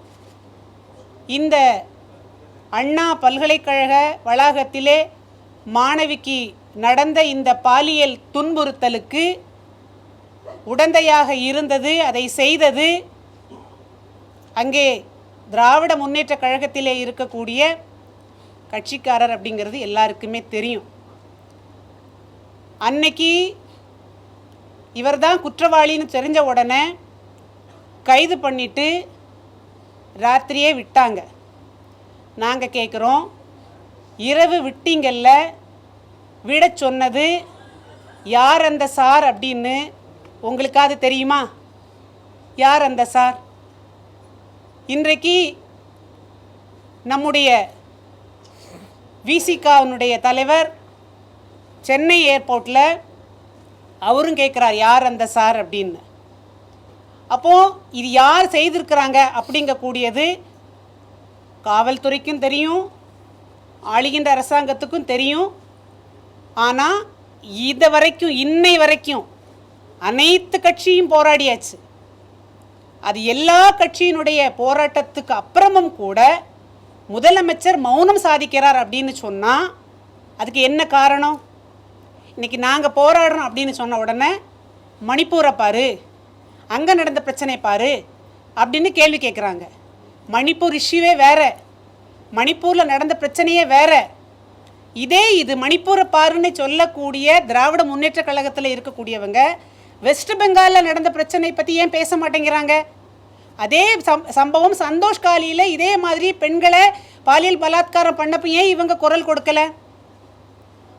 இந்த அண்ணா பல்கலைக்கழக வளாகத்திலே மாணவிக்கு நடந்த இந்த பாலியல் துன்புறுத்தலுக்கு உடந்தையாக இருந்தது, அதை செய்தது அங்கே திராவிட முன்னேற்ற கழகத்திலே இருக்கக்கூடிய கட்சிக்காரர் அப்படிங்கிறது எல்லாருக்குமே தெரியும். அன்னைக்கு இவர் தான் குற்றவாளின்னு தெரிஞ்ச உடனே கைது பண்ணிட்டு ராத்திரியே விட்டாங்க. நாங்கள் கேட்குறோம், இரவு விட்டீங்கல்ல, விட சொன்னது யார் அந்த சார் அப்படின்னு உங்களுக்காவது தெரியுமா? யார் அந்த சார்? இன்றைக்கு நம்முடைய விசிகாவினுடைய தலைவர் சென்னை ஏர்போர்ட்டில் அவரும் கேட்குறார், யார் அந்த சார் அப்படின்னு. அப்போது இது யார் செய்திருக்கிறாங்க அப்படிங்கக்கூடியது காவல்துறைக்கும் தெரியும், ஆளுகின்ற அரசாங்கத்துக்கும் தெரியும். ஆனால் இது வரைக்கும், இன்னை வரைக்கும் அனைத்து கட்சியும் போராடியாச்சு. அது எல்லா கட்சியினுடைய போராட்டத்துக்கு அப்புறமும் கூட முதலமைச்சர் மௌனம் சாதிக்கிறார் அப்படின்னு சொன்னால் அதுக்கு என்ன காரணம்? இன்றைக்கி நாங்கள் போராடுறோம் அப்படின்னு சொன்ன உடனே மணிப்பூரை பாரு, அங்கே நடந்த பிரச்சனை பாரு அப்படின்னு கேள்வி கேட்குறாங்க. மணிப்பூர் இஷ்யூவே வேறு, மணிப்பூரில் நடந்த பிரச்சனையே வேறு. இது மணிப்பூரை பாருன்னு சொல்லக்கூடிய திராவிட முன்னேற்ற கழகத்தில் இருக்கக்கூடியவங்க வெஸ்ட் பெங்காலில் நடந்த பிரச்சனை பற்றி ஏன் பேச மாட்டேங்கிறாங்க? அதே சம்பவம் சந்தோஷ் காலியில் இதே மாதிரி பெண்களை பாலியல் பலாத்காரம் பண்ணப்போ ஏன் இவங்க குரல் கொடுக்கல?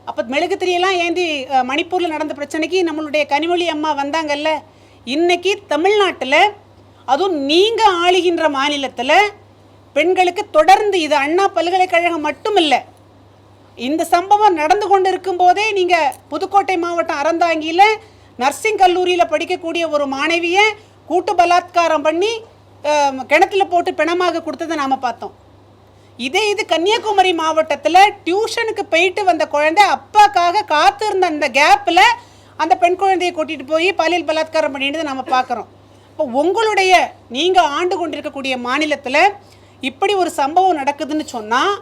அப்போ மெழுகுத்திரியெல்லாம் ஏந்தி மணிப்பூரில் நடந்த பிரச்சனைக்கு நம்மளுடைய கனிமொழி அம்மா வந்தாங்கல்ல. இன்றைக்கி தமிழ்நாட்டில், அதுவும் நீங்கள் ஆளுகின்ற மாநிலத்தில் பெண்களுக்கு தொடர்ந்து, இது அண்ணா பல்கலைக்கழகம் மட்டும் இல்லை, இந்த சம்பவம் நடந்து கொண்டு இருக்கும்போதே நீங்கள் புதுக்கோட்டை மாவட்டம் அறந்தாங்கியில் நர்சிங் கல்லூரியில் படிக்கக்கூடிய ஒரு மாணவியை கூட்டு பலாத்காரம் பண்ணி கிணத்துல போட்டு பிணமாக கொடுத்ததை நாம் பார்த்தோம். இது கன்னியாகுமரி மாவட்டத்தில் டியூஷனுக்கு போயிட்டு வந்த குழந்தை அப்பாக்காக காத்திருந்த அந்த கேப்பில் அந்த பெண் குழந்தையை கூட்டிகிட்டு போய் பாலியல் பலாத்காரம் பண்ணிட்டு நம்ம பார்க்குறோம். இப்போ உங்களுடைய நீங்கள் ஆண்டு கொண்டிருக்கக்கூடிய மாநிலத்தில் இப்படி ஒரு சம்பவம் நடக்குதுன்னு சொன்னால்,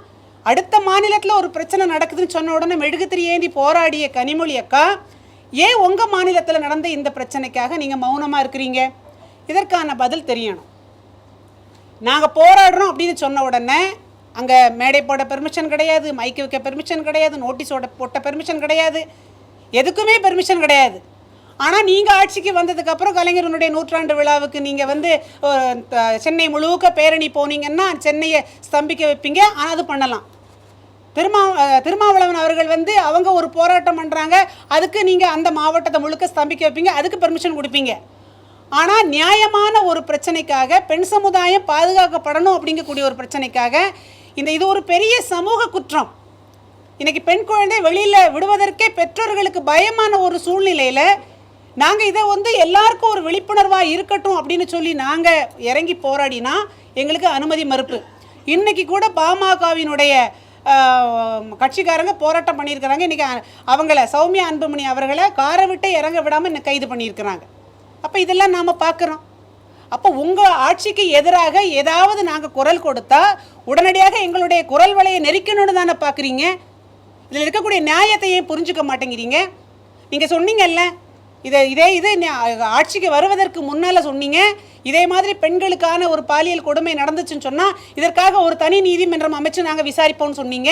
அடுத்த மாநிலத்தில் ஒரு பிரச்சனை நடக்குதுன்னு சொன்ன உடனே மெழுகுத்திரி ஏந்தி போராடிய கனிமொழி அக்கா, ஏன் உங்கள் மாநிலத்தில் நடந்த இந்த பிரச்சனைக்காக நீங்கள் மௌனமாக இருக்கிறீங்க? இதற்கான பதில் தெரியணும். நாங்கள் போராடுறோம் அப்படின்னு சொன்ன உடனே அங்கே மேடை போட பெர்மிஷன் கிடையாது, மைக்கு வைக்க பெர்மிஷன் கிடையாது, நோட்டீஸோட போட்ட பெர்மிஷன் கிடையாது, எதுக்குமே பெர்மிஷன் கிடையாது. ஆனால் நீங்கள் ஆட்சிக்கு வந்ததுக்கப்புறம் கலைஞரனுடைய 100ஆண்டு விழாவுக்கு நீங்கள் வந்து சென்னை முழுக்க பேரணி போனீங்கன்னா சென்னையை ஸ்தம்பிக்க வைப்பீங்க. ஆனால் அது பண்ணலாம். திருமாவளவன் அவர்கள் வந்து அவங்க ஒரு போராட்டம் பண்ணுறாங்க, அதுக்கு நீங்கள் அந்த மாவட்டத்தை முழுக்க ஸ்தம்பிக்க வைப்பீங்க, அதுக்கு பெர்மிஷன் கொடுப்பீங்க. ஆனால் நியாயமான ஒரு பிரச்சனைக்காக, பெண் சமுதாயம் பாதுகாக்கப்படணும் அப்படிங்கக்கூடிய ஒரு பிரச்சனைக்காக, இது ஒரு பெரிய சமூக குற்றம். இன்றைக்கி பெண் குழந்தை வெளியில் விடுவதற்கே பெற்றோர்களுக்கு பயமான ஒரு சூழ்நிலையில் நாங்கள் இதை வந்து எல்லாருக்கும் ஒரு விழிப்புணர்வாக இருக்கட்டும் அப்படின்னு சொல்லி நாங்கள் இறங்கி போராடினா எங்களுக்கு அனுமதி மறுப்பு. இன்றைக்கி கூட பாமகவினுடைய கட்சிக்காரங்க போராட்டம் பண்ணியிருக்கிறாங்க. இன்றைக்கி அவங்கள சௌமியா அன்புமணி அவர்களை காரை விட்டு இறங்க விடாமல் இன்னும் கைது பண்ணியிருக்கிறாங்க. அப்போ இதெல்லாம் நாம் பார்க்குறோம். அப்போ உங்கள் ஆட்சிக்கு எதிராக ஏதாவது நாங்கள் குரல் கொடுத்தா உடனடியாக எங்களுடைய குரல் வலையை நெரிக்கணும்னு தானே பார்க்குறீங்க. இதில் இருக்கக்கூடிய நியாயத்தையே புரிஞ்சுக்க மாட்டேங்கிறீங்க. நீங்கள் சொன்னீங்கல்ல, இதே ஆட்சிக்கு வருவதற்கு முன்னால் சொன்னீங்க, இதே மாதிரி பெண்களுக்கான ஒரு பாலியல் கொடுமை நடந்துச்சுன்னு சொன்னால் இதற்காக ஒரு தனி நீதிமன்றம் அமைச்சு நாங்கள் விசாரிப்போம்னு சொன்னீங்க.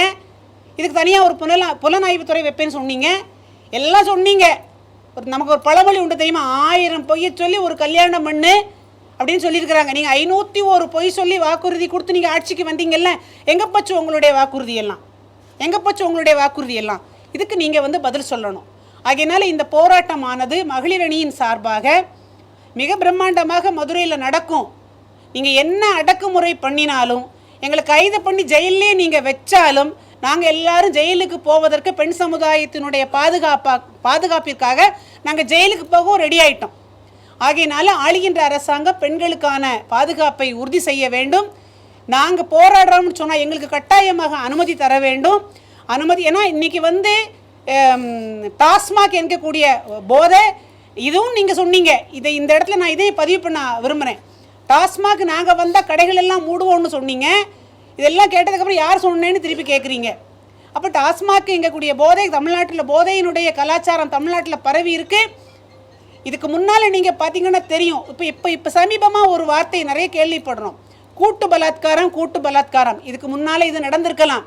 இதுக்கு தனியாக ஒரு புலனாய்வுத்துறை வைப்பேன்னு சொன்னீங்க. எல்லாம் சொன்னீங்க. நமக்கு ஒரு பழமொழி உண்டு தெரியுமா, 1000 பொய்யை சொல்லி ஒரு கல்யாணம் பண்ணு அப்படின்னு சொல்லியிருக்கிறாங்க. நீங்கள் 501 பொய் சொல்லி வாக்குறுதி கொடுத்து நீங்கள் ஆட்சிக்கு வந்தீங்கல்ல, எங்கே போச்சு உங்களுடைய வாக்குறுதியெல்லாம்? எங்கே போச்சு உங்களுடைய வாக்குறுதியெல்லாம்? இதுக்கு நீங்கள் வந்து பதில் சொல்லணும். ஆகையினால இந்த போராட்டமானது மகளிர் அணியின் சார்பாக மிக பிரம்மாண்டமாக மதுரையில் நடக்கும். நீங்கள் என்ன அடக்குமுறை பண்ணினாலும், எங்களை கைது பண்ணி ஜெயிலே நீங்கள் வச்சாலும், நாங்கள் எல்லாரும் ஜெயிலுக்கு போவதற்கு பெண் சமுதாயத்தினுடைய பாதுகாப்பிற்காக நாங்கள் ஜெயிலுக்கு போக ரெடி ஆகிட்டோம். ஆகையினால ஆளுகின்ற அரசாங்கம் பெண்களுக்கான பாதுகாப்பை உறுதி செய்ய வேண்டும். நாங்கள் போராடுறோம்னு சொன்னால் எங்களுக்கு கட்டாயமாக அனுமதி தர வேண்டும். ஏன்னா இன்றைக்கி வந்து டாஸ்மாக் என்கக்கூடிய போதை, இதுவும் நீங்கள் சொன்னீங்க. இந்த இடத்துல நான் இதையும் பதிவு பண்ண விரும்புகிறேன். டாஸ்மாக் நாங்கள் வந்தால் கடைகள் எல்லாம் மூடுவோம்னு சொன்னீங்க. இதெல்லாம் கேட்டதுக்கப்புறம் யார் சொன்னேன்னு திருப்பி கேட்குறீங்க. அப்போ டாஸ்மாக் எங்கக்கூடிய போதை, தமிழ்நாட்டில் போதையினுடைய கலாச்சாரம் தமிழ்நாட்டில் பரவி இருக்குது. இதுக்கு முன்னால் நீங்கள் பார்த்தீங்கன்னா தெரியும். இப்போ சமீபமாக ஒரு வார்த்தை நிறைய கேள்விப்படுறோம், கூட்டு பலாத்காரம். இதுக்கு முன்னால் இது நடந்திருக்கலாம்.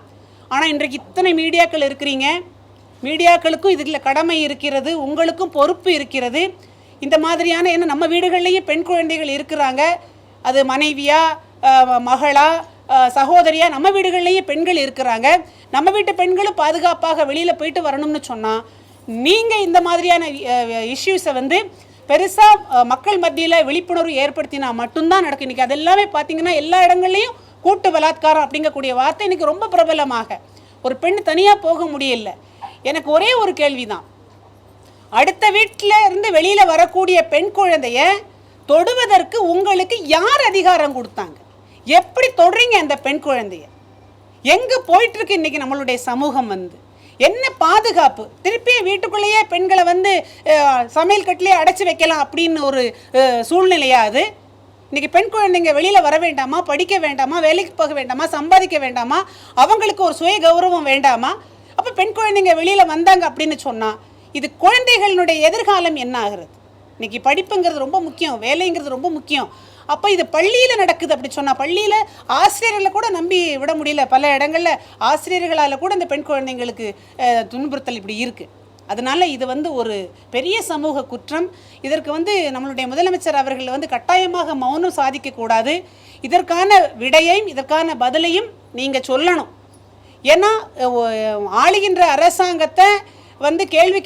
ஆனால் இன்றைக்கு இத்தனை மீடியாக்கள் இருக்கிறீங்க, மீடியாக்களுக்கும் இதில் கடமை இருக்கிறது, உங்களுக்கும் பொறுப்பு இருக்கிறது. இந்த மாதிரியான, ஏன்னா நம்ம வீடுகள்லேயே பெண் குழந்தைகள் இருக்கிறாங்க, அது மனைவியா மகளா சகோதரியா, நம்ம வீடுகள்லேயே பெண்கள் இருக்கிறாங்க. நம்ம வீட்டு பெண்களும் பாதுகாப்பாக வெளியில் போயிட்டு வரணும்னு சொன்னால் நீங்கள் இந்த மாதிரியான இஷ்யூஸை வந்து பெருசாக மக்கள் மத்தியில் விழிப்புணர்வு ஏற்படுத்தினா மட்டும்தான் நடக்கும். இன்றைக்கி அதெல்லாமே பார்த்தீங்கன்னா எல்லா இடங்கள்லையும் கூட்டு பலாத்காரம் அப்படிங்கக்கூடிய வார்த்தை இன்றைக்கி ரொம்ப பிரபலமாக, ஒரு பெண் தனியாக போக முடியல. எனக்கு ஒரே ஒரு கேள்வி தான், அடுத்த வீட்டில் இருந்து வெளியில் வரக்கூடிய பெண் குழந்தைய தொடுவதற்கு உங்களுக்கு யார் அதிகாரம் கொடுத்தாங்க? எப்படி தொடுறீங்க அந்த பெண் குழந்தைய? எங்கே போயிட்டுருக்கு இன்றைக்கி நம்மளுடைய சமூகம்? வந்து என்ன பாதுகாப்பு? திருப்பி வீட்டுக்குள்ளேயே பெண்களை வந்து சமையல் கட்டிலே அடைச்சி வைக்கலாம் அப்படின்னு ஒரு சூழ்நிலையா அது? இன்றைக்கி பெண் குழந்தைங்க வெளியில் வர வேண்டாமா, படிக்க வேண்டாமா, வேலைக்கு போக வேண்டாமா, சம்பாதிக்க வேண்டாமா, அவங்களுக்கு ஒரு சுய கௌரவம் வேண்டாமா? அப்போ பெண் குழந்தைங்க வெளியில் வந்தாங்க அப்படின்னு சொன்னால் இது குழந்தைகளினுடைய எதிர்காலம் என்ன ஆகிறது? இன்றைக்கி படிப்புங்கிறது ரொம்ப முக்கியம், வேலைங்கிறது ரொம்ப முக்கியம். அப்போ இது பள்ளியில் நடக்குது அப்படி சொன்னால், பள்ளியில் ஆசிரியர்களை கூட நம்பி விட முடியல. பல இடங்களில் ஆசிரியர்களால் கூட இந்த பெண் குழந்தைங்களுக்கு துன்புறுத்தல் இப்படி இருக்குது. அதனால் இது வந்து ஒரு பெரிய சமூக குற்றம். இதற்கு வந்து நம்மளுடைய முதலமைச்சர் அவர்கள் வந்து கட்டாயமாக மௌனம் சாதிக்கக்கூடாது. இதற்கான விடையையும் இதற்கான பதிலையும் நீங்கள் சொல்லணும். ஏன்னா ஆளுகின்ற அரசாங்கத்தை வந்து கேள்வி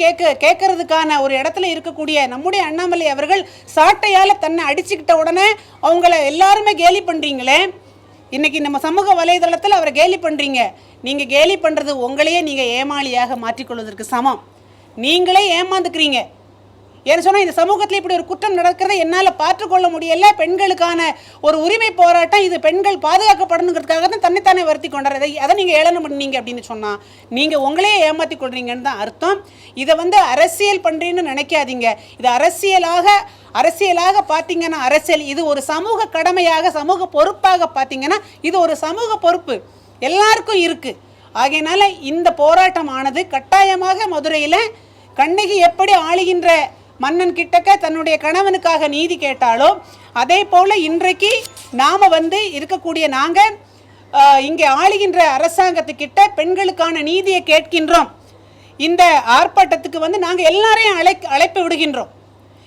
கேட்கறதுக்கான ஒரு இடத்துல இருக்கக்கூடிய நம்முடைய அண்ணாமலை அவர்கள் சாட்டையால் தன்னை அடிச்சுக்கிட்ட உடனே அவங்கள எல்லாருமே கேலி பண்ணுறீங்களே. இன்றைக்கி நம்ம சமூக வலைதளத்தில் அவரை கேலி பண்ணுறீங்க. நீங்கள் கேலி பண்ணுறது உங்களையே நீங்கள் ஏமாளியாக மாற்றிக்கொள்வதற்கு சமம். நீங்களே ஏமாந்துக்கிறீங்க. ஏன்னு சொன்னால் இந்த சமூகத்தில் இப்படி ஒரு குற்றம் நடக்கிறத என்னால் பார்த்துக்கொள்ள முடியல. பெண்களுக்கான ஒரு உரிமை போராட்டம், இது பெண்கள் பாதுகாக்கப்படணுங்கிறதுக்காக தான் தன்னைத்தானே வருத்தி கொண்டார். அதை நீங்கள் ஏளனம் பண்ணீங்க அப்படின்னு சொன்னால் நீங்கள் உங்களே ஏமாற்றி கொள்றீங்கன்னு தான் அர்த்தம். இதை வந்து அரசியல் பண்ணுறீன்னு நினைக்காதீங்க. இது அரசியலாக பார்த்தீங்கன்னா அரசியல், இது ஒரு சமூக கடமையாக சமூக பொறுப்பாக பார்த்தீங்கன்னா இது ஒரு சமூக பொறுப்பு எல்லாருக்கும் இருக்குது. ஆகையினால இந்த போராட்டமானது கட்டாயமாக மதுரையில் கண்ணகி எப்படி ஆளுகின்ற மன்னன் கிட்டக்க தன்னுடைய கணவனுக்காக நீதி கேட்டாலோ அதே போல் இன்றைக்கு நாம் வந்து இருக்கக்கூடிய நாங்கள் இங்கே ஆளுகின்ற அரசாங்கத்துக்கிட்ட பெண்களுக்கான நீதியை கேட்கின்றோம். இந்த ஆர்ப்பாட்டத்துக்கு வந்து நாங்கள் எல்லாரையும் அழைப்பு விடுகின்றோம்.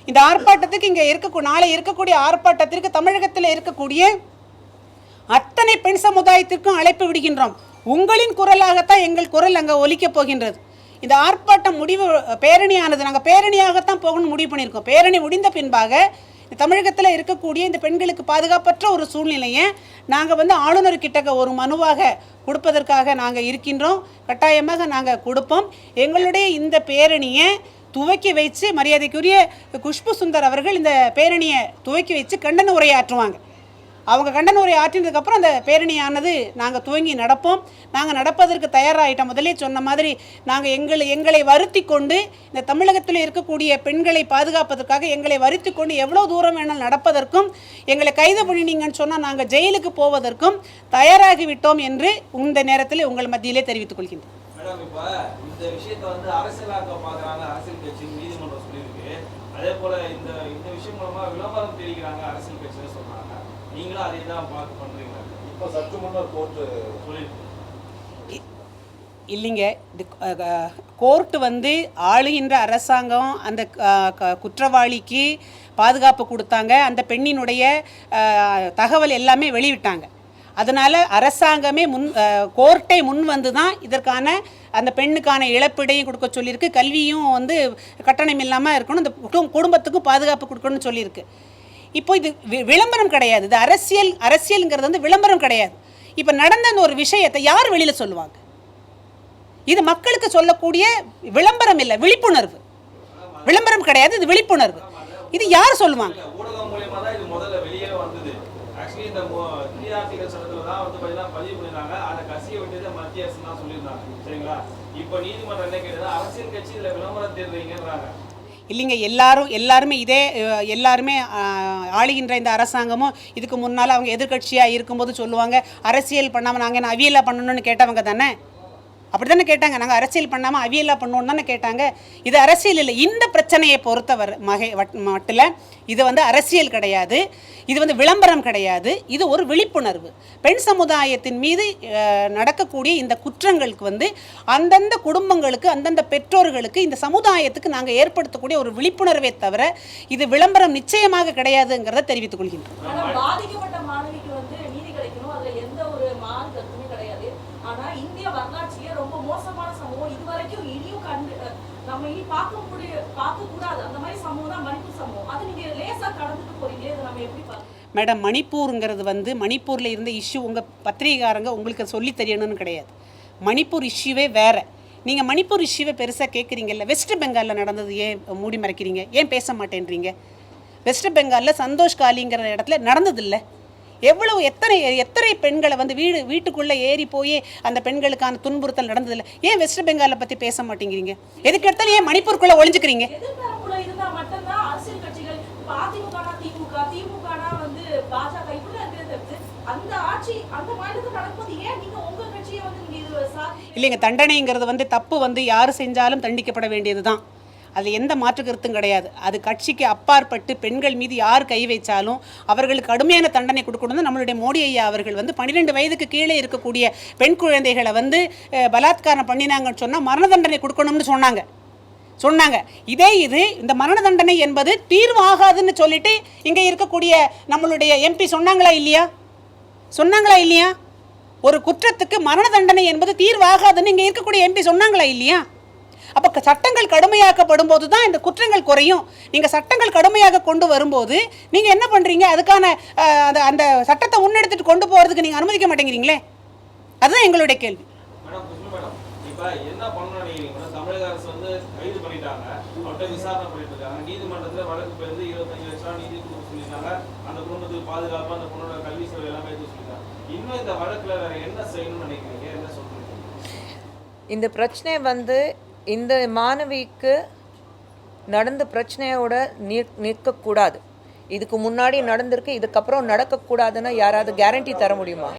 இந்த ஆர்ப்பாட்டத்துக்கு இங்கே நாளை இருக்கக்கூடிய ஆர்ப்பாட்டத்திற்கு தமிழகத்தில் இருக்கக்கூடிய அத்தனை பெண் சமுதாயத்திற்கும் அழைப்பு விடுகின்றோம். உங்களின் குரலாகத்தான் எங்கள் குரல் அங்கே ஒலிக்கப் போகின்றது. இந்த ஆர்ப்பாட்டம் பேரணியானது நாங்கள் பேரணியாகத்தான் போகணும்னு முடிவு பண்ணியிருக்கோம். பேரணி முடிந்த பின்பாக தமிழகத்தில் இருக்கக்கூடிய இந்த பெண்களுக்கு பாதுகாப்பற்ற ஒரு சூழ்நிலையை நாங்கள் வந்து ஆளுநர்கிட்ட ஒரு மனுவாக கொடுப்பதற்காக நாங்கள் இருக்கின்றோம். கட்டாயமாக நாங்கள் கொடுப்போம். எங்களுடைய இந்த பேரணியை துவக்கி வைத்து மரியாதைக்குரிய குஷ்பு சுந்தர் அவர்கள் இந்த பேரணியை துவக்கி வச்சு கண்டன உரையாற்றுவாங்க. அவங்க கண்டன உரை ஆற்றினதுக்கப்புறம் அந்த பேரணியானது நாங்கள் துவங்கி நடப்போம். நாங்கள் நடப்பதற்கு தயாராகிட்டோம். முதலே சொன்ன மாதிரி நாங்கள் எங்களை வருத்தி கொண்டு இந்த தமிழகத்தில் இருக்கக்கூடிய பெண்களை பாதுகாப்பதற்காக எங்களை வருத்தி கொண்டு எவ்வளோ தூரம் வேணாலும் நடப்பதற்கும், எங்களை கைது பண்ணினீங்கன்னு சொன்னால் நாங்கள் ஜெயிலுக்கு போவதற்கும் தயாராகிவிட்டோம் என்று இந்த நேரத்தில் உங்கள் மத்தியிலே தெரிவித்துக் கொள்கின்றேன். மேடம், இப்போ இந்த விஷயத்தை வந்து அரசியலாக்க பார்க்குறாங்க, அரசியல் கட்சி நீதிமன்றம் சொல்லியிருக்கு. அதே போல் இந்த விஷயம் மூலமாக விளம்பரம் தெரிவிக்கிறாங்க அரசியல் கட்சின்னு சொல்கிறாங்க. நீங்களும் அதே தான் பண்ணுறீங்க. இப்போ சற்று முன்னர் கோர்ட்டு சொல்லியிருக்கு. இல்லைங்க, இது கோர்ட்டு வந்து ஆளுகின்ற அரசாங்கம் அந்த குற்றவாளிக்கு பாதுகாப்பு கொடுத்தாங்க. அந்த பெண்ணினுடைய தகவல் எல்லாமே வெளியிட்டாங்க. அதனால் அரசாங்கமே கோர்ட்டை முன் வந்து தான் இதற்கான அந்த பெண்ணுக்கான இழப்பீடையும் கொடுக்க சொல்லியிருக்கு. கல்வியும் வந்து கட்டணம் இல்லாமல் இருக்கணும், இந்த குடும்பத்துக்கும் பாதுகாப்பு கொடுக்கணும்னு சொல்லியிருக்கு. இப்போ இது விளம்பரம் கிடையாது. இது அரசியலுங்கிறது வந்து விளம்பரம் கிடையாது. இப்போ நடந்த அந்த ஒரு விஷயத்தை யார் வெளியில் சொல்லுவாங்க? இது மக்களுக்கு சொல்லக்கூடிய விளம்பரம் இல்லை, விழிப்புணர்வு. விளம்பரம் கிடையாது, இது விழிப்புணர்வு. இது யார் சொல்லுவாங்க? ஊடகம் மூலமா தான் இது முதல்ல வெளியே வந்தது. ஆக்சுவலி இந்த நீதியார்த்திகள் சட்டத்தில் தான் வந்து பதிவு பண்ணிருந்தாங்க. அதை கசிய வேண்டியது மத்திய அரசு தான் சொல்லியிருந்தாங்க. சரிங்களா? இப்போ நீதிமன்றம் என்ன கேட்டது, அரசியல் கட்சி இதில் விளம்பரம் தேர்றீங்கன்றாங்க. இல்லைங்க, எல்லாருமே ஆளுகின்ற இந்த அரசாங்கமும் இதுக்கு முன்னால் அவங்க எதிர்கட்சியாக இருக்கும்போது சொல்லுவாங்க அரசியல் பண்ணாமல் நாங்கள் என்ன அவியலாக பண்ணணும்னு கேட்டவங்க தானே. அப்படி தானே கேட்டாங்க. நாங்கள் அரசியல் பண்ணாமல் அவியலாக பண்ணணும்னு தானே கேட்டாங்க. இது அரசியல் இல்லை. இந்த பிரச்சனையை பொறுத்தவரை மட்டில் இது வந்து அரசியல் கிடையாது, இது வந்து விளம்பரம் கிடையாது, இது ஒரு விழிப்புணர்வு. பெண் சமுதாயத்தின் மீது நடக்கக்கூடிய இந்த குற்றங்களுக்கு வந்து அந்தந்த குடும்பங்களுக்கு, அந்தந்த பெற்றோர்களுக்கு, இந்த சமுதாயத்துக்கு நாங்கள் ஏற்படுத்தக்கூடிய ஒரு விழிப்புணர்வை தவிர இது விளம்பரம் நிச்சயமாக கிடையாதுங்கிறத தெரிவித்துக் கொள்கின்றோம். பாதிக்கப்பட்ட மாணவிக்கு வந்து நீதி கிடைக்கணும், அதுல எந்த ஒரு மாறு கருத்துமே கிடையாது. ஆனா இந்திய வரலாற்றிலே ரொம்ப மோசமான சம்பவம் இதுவரைக்கும் இனியும் நம்ம இனி பார்க்க கூடாது. அந்த மாதிரி சம்பவம் தான் மணிப்பூர் சம்பவம். அது நீங்க லேசா கடந்துட்டு போறீங்க. இதை நம்ம எப்படி பார்க்கணும்? மேடம், மணிப்பூருங்கிறது வந்து மணிப்பூரில் இருந்த இஷ்யூ உங்கள் பத்திரிகைக்காரங்க உங்களுக்கு சொல்லி தெரியணும்னு கிடையாது. மணிப்பூர் இஷ்யூவே வேறு. நீங்கள் மணிப்பூர் இஷ்யூவை பெருசாக கேட்குறீங்கல்ல. வெஸ்ட் பெங்காலில் நடந்தது ஏன் மூடி மறைக்கிறீங்க? ஏன் பேச மாட்டேன்றீங்க? வெஸ்ட் பெங்காலில் சந்தோஷ் காலிங்கிற இடத்துல நடந்ததில்லை. எவ்வளவு எத்தனை பெண்களை வந்து வீட்டுக்குள்ளே ஏறி போய் அந்த பெண்களுக்கான துன்புறுத்தல் நடந்ததில்லை. ஏன் வெஸ்ட் பெங்காலை பற்றி பேச மாட்டேங்கிறீங்க? எதுக்கு எடுத்தாலும் ஏன் மணிப்பூருக்குள்ளே ஒளிஞ்சுக்கிறீங்க? இல்லைங்க, தண்டனைங்கிறது வந்து தப்பு வந்து யார் செஞ்சாலும் தண்டிக்கப்பட வேண்டியது தான். அதில் எந்த மாற்று கருத்தும் கிடையாது. அது கட்சிக்கு அப்பாற்பட்டு பெண்கள் மீது யார் கை வைச்சாலும் அவர்களுக்கு கடுமையான தண்டனை கொடுக்கணும். நம்மளுடைய மோடி ஐயா அவர்கள் வந்து 12 வயதுக்கு கீழே இருக்கக்கூடிய பெண் குழந்தைகளை வந்து பலாத்காரம் பண்ணினாங்கன்னு சொன்னால் மரண தண்டனை கொடுக்கணும்னு சொன்னாங்க. சொன்னாங்க. இது இந்த மரண தண்டனை என்பது தீர்வு ஆகாதுன்னு சொல்லிட்டு இங்கே இருக்கக்கூடிய நம்மளுடைய எம்பி சொன்னாங்களா இல்லையா? ஒரு குற்றத்துக்கு மரண தண்டனை என்பது தீர்வாகாதுன்னு இங்கே இருக்கக்கூடிய எம்பி சொன்னாங்களா இல்லையா? அப்போ சட்டங்கள் கடுமையாக்கப்படும் போது தான் இந்த குற்றங்கள் குறையும். நீங்கள் சட்டங்கள் கடுமையாக கொண்டு வரும்போது நீங்கள் என்ன பண்ணுறீங்க? அதுக்கான அந்த சட்டத்தை முன்னெடுத்துட்டு கொண்டு போகிறதுக்கு நீங்கள் அனுமதிக்க மாட்டேங்கிறீங்களே. அதுதான் எங்களுடைய கேள்வி. மேடம் குஷ்பு மேடம், இப்போ என்ன பண்ணணும் நினைக்கிறீங்க? தமிழக அரசு வந்து கைது பண்ணிட்டாங்க, அவர்கிட்ட விசாரணை பண்ணிட்டு இருக்காங்க. நீதிமன்றத்தில் வழக்கு பேருந்து 25 லட்சம் நீதி கொடுக்க சொல்லியிருக்காங்க. அந்த குடும்பத்துக்கு பாதுகாப்பு, அந்த பொண்ணோட கல்வி செலவு எல்லாமே எடுத்து சொல்லியிருக்காங்க. இன்னும் இந்த வழக்கில் வேற என்ன செய்யணும்னு நினைக்கிறீங்க? என்ன சொல்றீங்க? இந்த பிரச்சனை இந்த மாணவிக்கு நடந்த பிரச்சனையோட நிற்கக்கூடாது. இதுக்கு முன்னாடி நடந்திருக்கு, இதுக்கப்புறம் நடக்கக்கூடாதுன்னா யாராவது கேரண்டி தர முடியுமா?